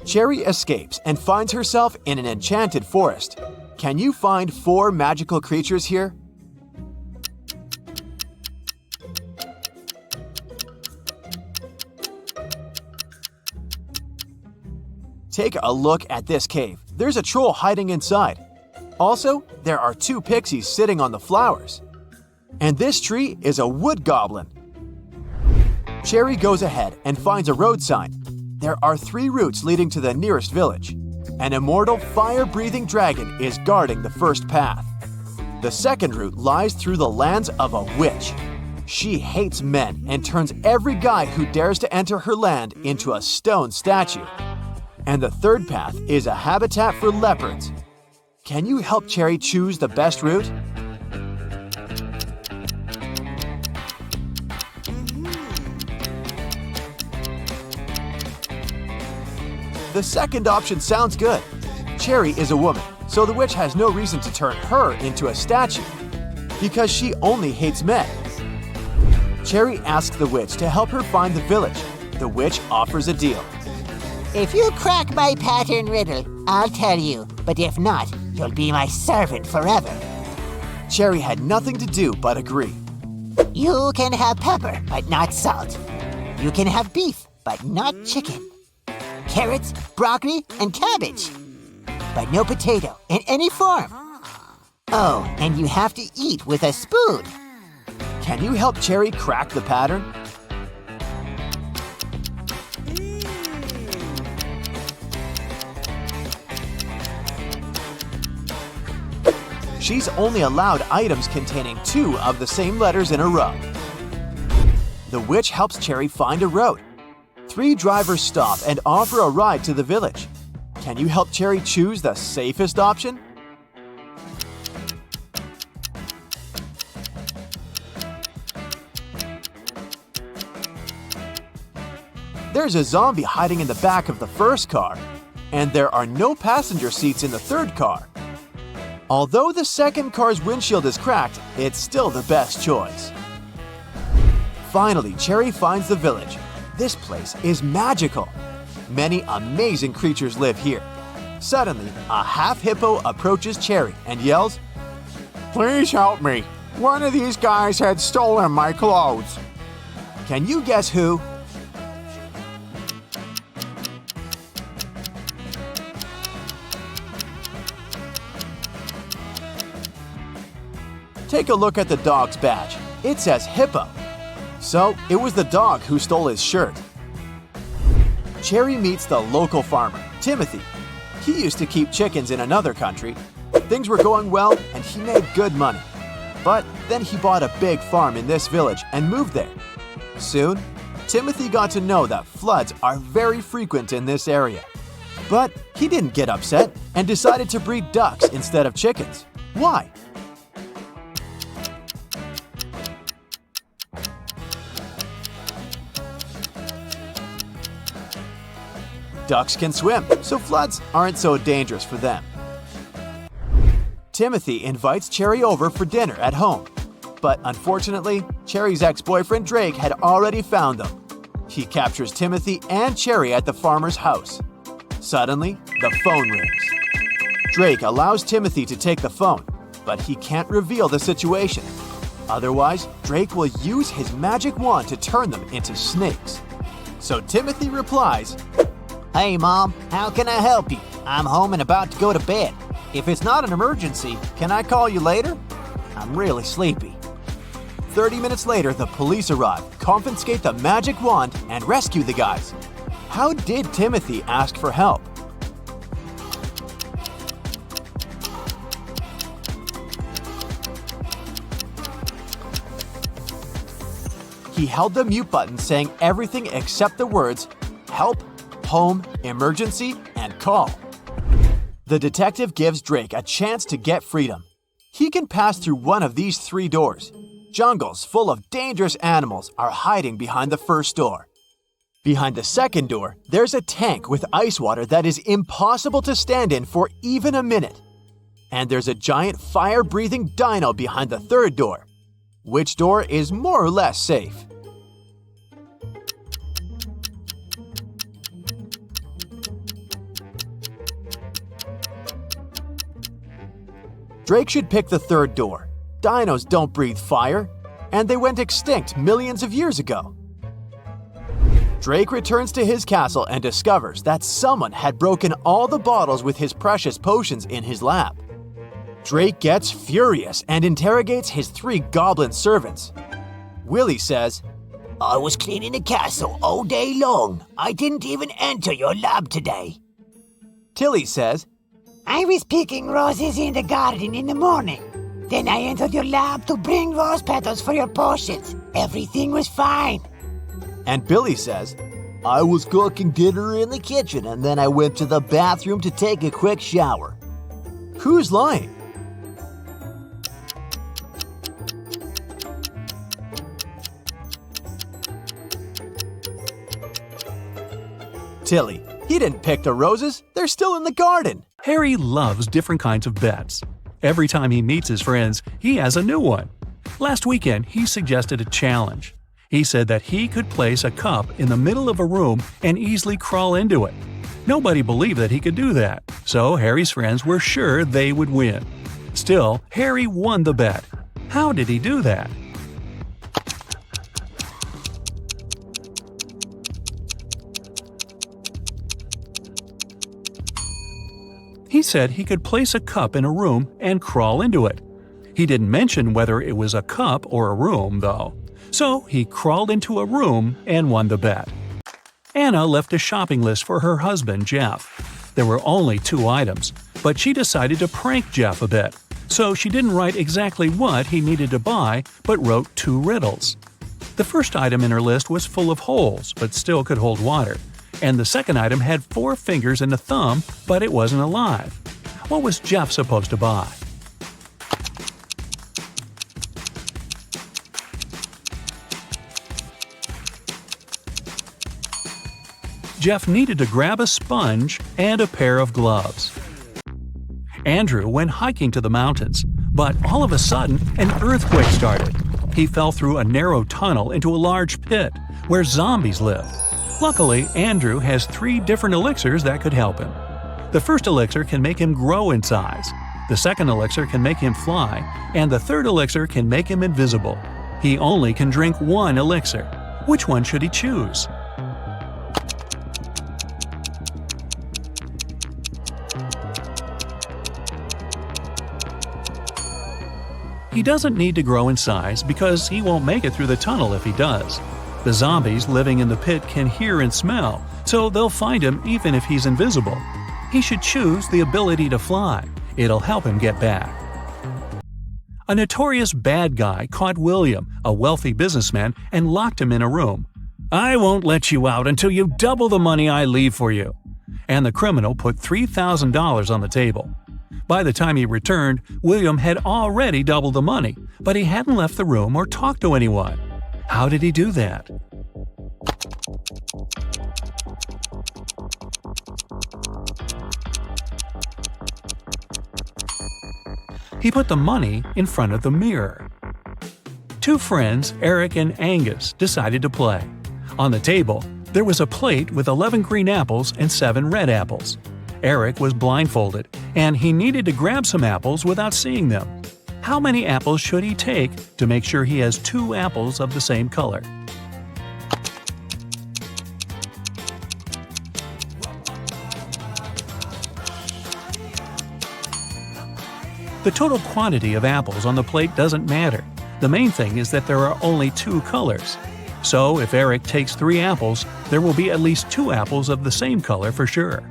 Cherry escapes and finds herself in an enchanted forest. Can you find 4 magical creatures here? Take a look at this cave. There's a troll hiding inside. Also, there are 2 pixies sitting on the flowers. And this tree is a wood goblin. Cherry goes ahead and finds a road sign. There are 3 routes leading to the nearest village. An immortal fire-breathing dragon is guarding the first path. The second route lies through the lands of a witch. She hates men and turns every guy who dares to enter her land into a stone statue. And the third path is a habitat for leopards. Can you help Cherry choose the best route? The second option sounds good. Cherry is a woman, so the witch has no reason to turn her into a statue, because she only hates men. Cherry asks the witch to help her find the village. The witch offers a deal. If you crack my pattern riddle, I'll tell you. But if not, you'll be my servant forever. Cherry had nothing to do but agree. You can have pepper, but not salt. You can have beef, but not chicken. Carrots, broccoli, and cabbage. But no potato in any form. Oh, and you have to eat with a spoon. Can you help Cherry crack the pattern? She's only allowed items containing 2 of the same letters in a row. The witch helps Cherry find a road. 3 drivers stop and offer a ride to the village. Can you help Cherry choose the safest option? There's a zombie hiding in the back of the first car, and there are no passenger seats in the third car. Although the second car's windshield is cracked, it's still the best choice. Finally, Cherry finds the village. This place is magical. Many amazing creatures live here. Suddenly, a half hippo approaches Cherry and yells, Please help me. One of these guys had stolen my clothes. Can you guess who? Take a look at the dog's badge. It says Hippo. So, it was the dog who stole his shirt. Cherry meets the local farmer, Timothy. He used to keep chickens in another country. Things were going well and he made good money. But then he bought a big farm in this village and moved there. Soon, Timothy got to know that floods are very frequent in this area. But he didn't get upset and decided to breed ducks instead of chickens. Why? Ducks can swim, so floods aren't so dangerous for them. Timothy invites Cherry over for dinner at home. But unfortunately, Cherry's ex-boyfriend Drake had already found them. He captures Timothy and Cherry at the farmer's house. Suddenly, the phone rings. Drake allows Timothy to take the phone, but he can't reveal the situation. Otherwise, Drake will use his magic wand to turn them into snakes. So Timothy replies, Hey, Mom, how can I help you? I'm home and about to go to bed. If it's not an emergency, can I call you later? I'm really sleepy. 30 minutes later, the police arrive, confiscate the magic wand, and rescue the guys. How did Timothy ask for help? He held the mute button saying everything except the words help, home, emergency, and call. The detective gives Drake a chance to get freedom. He can pass through one of these 3 doors. Jungles full of dangerous animals are hiding behind the first door. Behind the second door, there's a tank with ice water that is impossible to stand in for even a minute. And there's a giant fire-breathing dino behind the third door. Which door is more or less safe? Drake should pick the third door. Dinos don't breathe fire, and they went extinct millions of years ago. Drake returns to his castle and discovers that someone had broken all the bottles with his precious potions in his lab. Drake gets furious and interrogates his 3 goblin servants. Willie says, I was cleaning the castle all day long. I didn't even enter your lab today. Tilly says, I was picking roses in the garden in the morning. Then I entered your lab to bring rose petals for your potions. Everything was fine. And Billy says, I was cooking dinner in the kitchen and then I went to the bathroom to take a quick shower. Who's lying? Tilly. He didn't pick the roses. They're still in the garden. Harry loves different kinds of bets. Every time he meets his friends, he has a new one. Last weekend, he suggested a challenge. He said that he could place a cup in the middle of a room and easily crawl into it. Nobody believed that he could do that, so Harry's friends were sure they would win. Still, Harry won the bet. How did he do that? He said he could place a cup in a room and crawl into it. He didn't mention whether it was a cup or a room, though. So he crawled into a room and won the bet. Anna left a shopping list for her husband, Jeff. There were only 2 items, but she decided to prank Jeff a bit. So she didn't write exactly what he needed to buy, but wrote 2 riddles. The first item in her list was full of holes, but still could hold water. And the second item had 4 fingers and a thumb, but it wasn't alive. What was Jeff supposed to buy? Jeff needed to grab a sponge and a pair of gloves. Andrew went hiking to the mountains, but all of a sudden, an earthquake started. He fell through a narrow tunnel into a large pit where zombies lived. Luckily, Andrew has 3 different elixirs that could help him. The first elixir can make him grow in size. The second elixir can make him fly, and the third elixir can make him invisible. He only can drink one elixir. Which one should he choose? He doesn't need to grow in size because he won't make it through the tunnel if he does. The zombies living in the pit can hear and smell, so they'll find him even if he's invisible. He should choose the ability to fly. It'll help him get back. A notorious bad guy caught William, a wealthy businessman, and locked him in a room. "I won't let you out until you double the money I leave for you." And the criminal put $3,000 on the table. By the time he returned, William had already doubled the money, but he hadn't left the room or talked to anyone. How did he do that? He put the money in front of the mirror. Two friends, Eric and Angus, decided to play. On the table, there was a plate with 11 green apples and 7 red apples. Eric was blindfolded, and he needed to grab some apples without seeing them. How many apples should he take to make sure he has 2 apples of the same color? The total quantity of apples on the plate doesn't matter. The main thing is that there are only 2 colors. So if Eric takes 3 apples, there will be at least 2 apples of the same color for sure.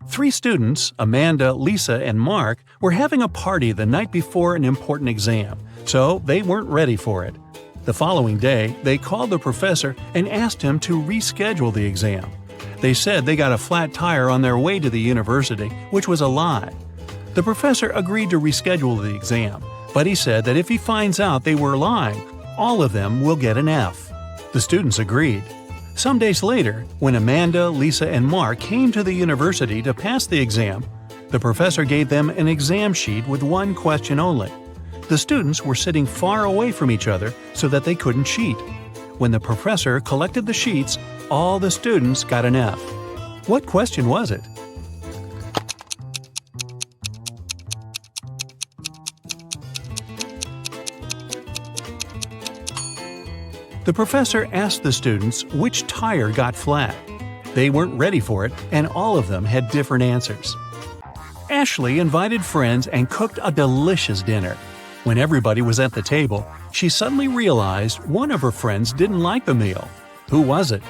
3 students, Amanda, Lisa, and Mark, were having a party the night before an important exam, so they weren't ready for it. The following day, they called the professor and asked him to reschedule the exam. They said they got a flat tire on their way to the university, which was a lie. The professor agreed to reschedule the exam, but he said that if he finds out they were lying, all of them will get an F. The students agreed. Some days later, when Amanda, Lisa, and Mark came to the university to pass the exam, the professor gave them an exam sheet with 1 question only. The students were sitting far away from each other so that they couldn't cheat. When the professor collected the sheets, all the students got an F. What question was it? The professor asked the students which tire got flat. They weren't ready for it, and all of them had different answers. Ashley invited friends and cooked a delicious dinner. When everybody was at the table, she suddenly realized one of her friends didn't like the meal. Who was it?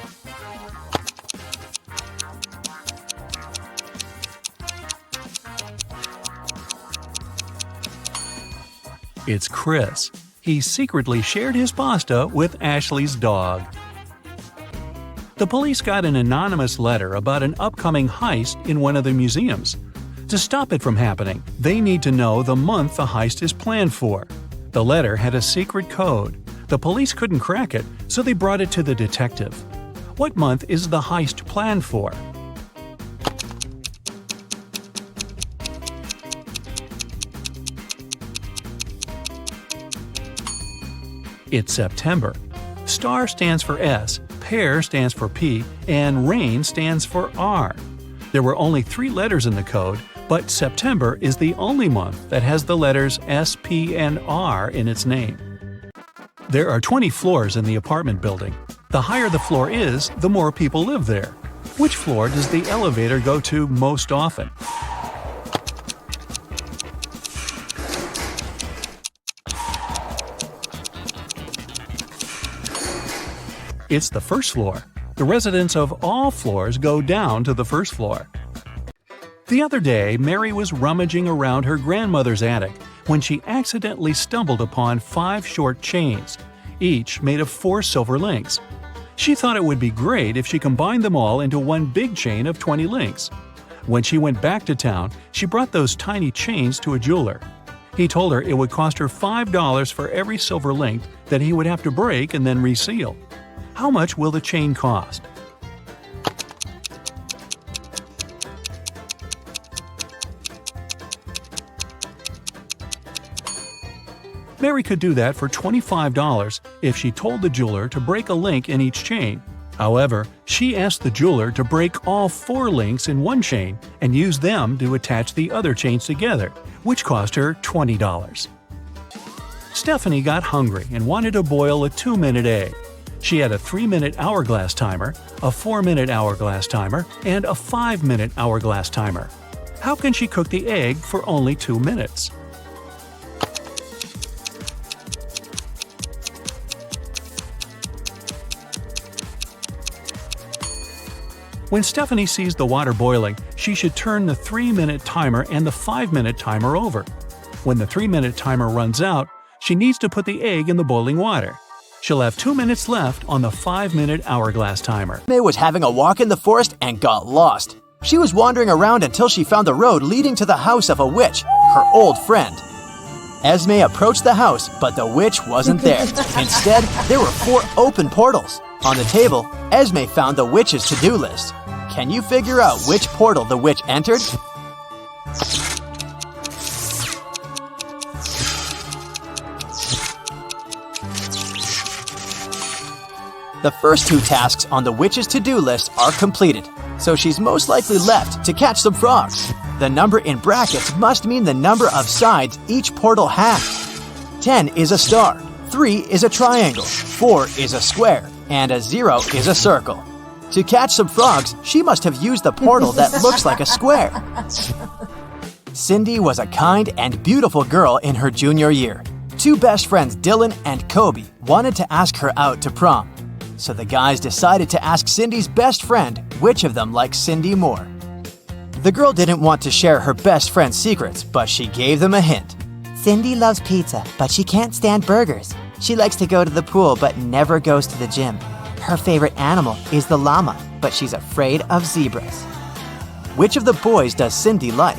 It's Chris. He secretly shared his pasta with Ashley's dog. The police got an anonymous letter about an upcoming heist in one of the museums. To stop it from happening, they need to know the month the heist is planned for. The letter had a secret code. The police couldn't crack it, so they brought it to the detective. What month is the heist planned for? It's September. Star stands for S, pear stands for P, and rain stands for R. There were only 3 letters in the code, but September is the only month that has the letters S, P, and R in its name. There are 20 floors in the apartment building. The higher the floor is, the more people live there. Which floor does the elevator go to most often? It's the first floor. The residents of all floors go down to the first floor. The other day, Mary was rummaging around her grandmother's attic when she accidentally stumbled upon 5 short chains, each made of 4 silver links. She thought it would be great if she combined them all into one big chain of 20 links. When she went back to town, she brought those tiny chains to a jeweler. He told her it would cost her $5 for every silver link that he would have to break and then reseal. How much will the chain cost? Mary could do that for $25 if she told the jeweler to break a link in each chain. However, she asked the jeweler to break all 4 links in one chain and used them to attach the other chains together, which cost her $20. Stephanie got hungry and wanted to boil a 2-minute egg. She had a 3-minute hourglass timer, a 4-minute hourglass timer, and a 5-minute hourglass timer. How can she cook the egg for only 2 minutes? When Stephanie sees the water boiling, she should turn the 3-minute timer and the 5-minute timer over. When the 3-minute timer runs out, she needs to put the egg in the boiling water. She'll have 2 minutes left on the 5-minute hourglass timer. Esme was having a walk in the forest and got lost. She was wandering around until she found the road leading to the house of a witch, her old friend. Esme approached the house, but the witch wasn't there. Instead, there were 4 open portals. On the table, Esme found the witch's to-do list. Can you figure out which portal the witch entered? The first 2 tasks on the witch's to-do list are completed, so she's most likely left to catch some frogs. The number in brackets must mean the number of sides each portal has. 10 is a star, 3 is a triangle, 4 is a square, and a 0 is a circle. To catch some frogs, she must have used the portal that looks like a square. Cindy was a kind and beautiful girl in her junior year. 2 best friends, Dylan and Kobe, wanted to ask her out to prom. So the guys decided to ask Cindy's best friend which of them likes Cindy more. The girl didn't want to share her best friend's secrets, but she gave them a hint. Cindy loves pizza, but she can't stand burgers. She likes to go to the pool, but never goes to the gym. Her favorite animal is the llama, but she's afraid of zebras. Which of the boys does Cindy like?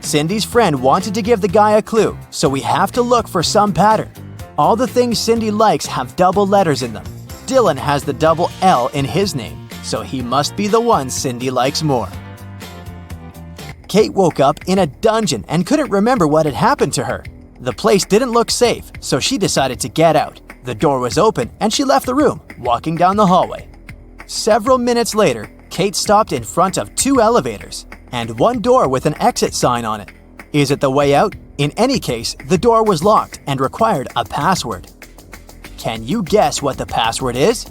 Cindy's friend wanted to give the guy a clue, so we have to look for some pattern. All the things Cindy likes have double letters in them. Dylan has the double L in his name, so he must be the one Cindy likes more. Kate woke up in a dungeon and couldn't remember what had happened to her. The place didn't look safe, so she decided to get out. The door was open and she left the room, walking down the hallway. Several minutes later, Kate stopped in front of 2 elevators and 1 door with an exit sign on it. Is it the way out? In any case, the door was locked and required a password. Can you guess what the password is?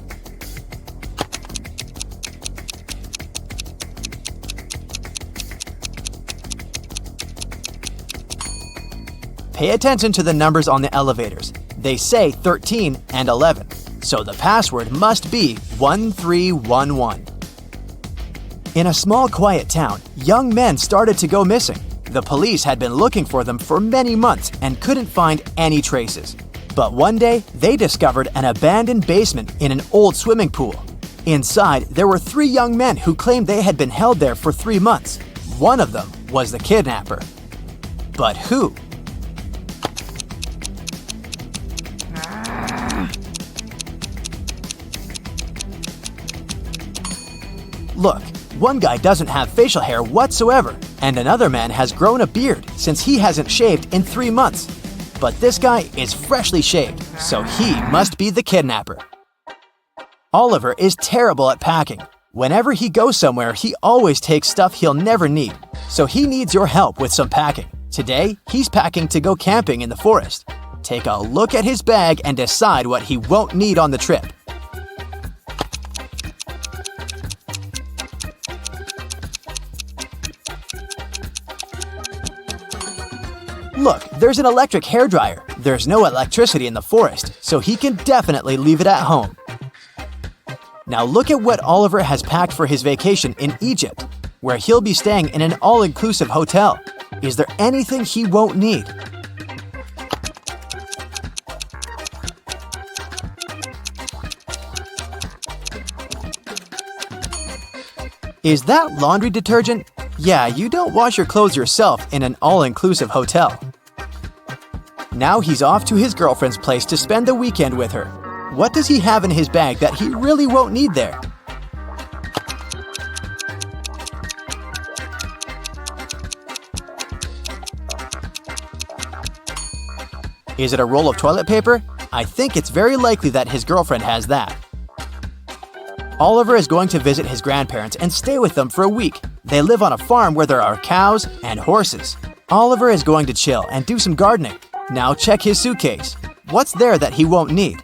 Pay attention to the numbers on the elevators. They say 13 and 11, so the password must be 1311. In a small, quiet town, young men started to go missing. The police had been looking for them for many months and couldn't find any traces. But one day, they discovered an abandoned basement in an old swimming pool. Inside, there were 3 young men who claimed they had been held there for 3 months. One of them was the kidnapper. But who? Look, one guy doesn't have facial hair whatsoever, and another man has grown a beard since he hasn't shaved in 3 months. But this guy is freshly shaved, so he must be the kidnapper. Oliver is terrible at packing. Whenever he goes somewhere, he always takes stuff he'll never need, so he needs your help with some packing. Today, he's packing to go camping in the forest. Take a look at his bag and decide what he won't need on the trip. Look, there's an electric hairdryer. There's no electricity in the forest, so he can definitely leave it at home. Now look at what Oliver has packed for his vacation in Egypt, where he'll be staying in an all-inclusive hotel. Is there anything he won't need? Is that laundry detergent? Yeah, you don't wash your clothes yourself in an all-inclusive hotel. Now he's off to his girlfriend's place to spend the weekend with her. What does he have in his bag that he really won't need there? Is it a roll of toilet paper? I think it's very likely that his girlfriend has that. Oliver is going to visit his grandparents and stay with them for a week. They live on a farm where there are cows and horses. Oliver is going to chill and do some gardening. Now check his suitcase. What's there that he won't need?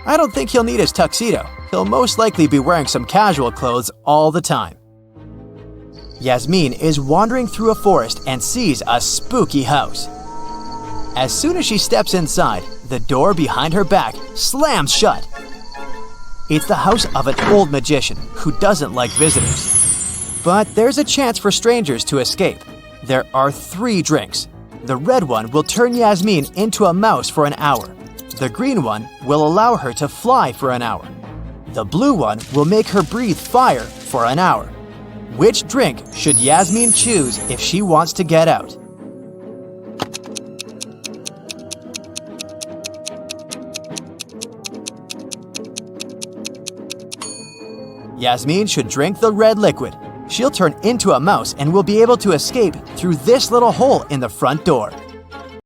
I don't think he'll need his tuxedo. He'll most likely be wearing some casual clothes all the time. Yasmin is wandering through a forest and sees a spooky house. As soon as she steps inside, the door behind her back slams shut. It's the house of an old magician who doesn't like visitors. But there's a chance for strangers to escape. There are 3 drinks. The red one will turn Yasmin into a mouse for an hour. The green one will allow her to fly for an hour. The blue one will make her breathe fire for an hour. Which drink should Yasmin choose if she wants to get out? Yasmin should drink the red liquid. She'll turn into a mouse and will be able to escape through this little hole in the front door.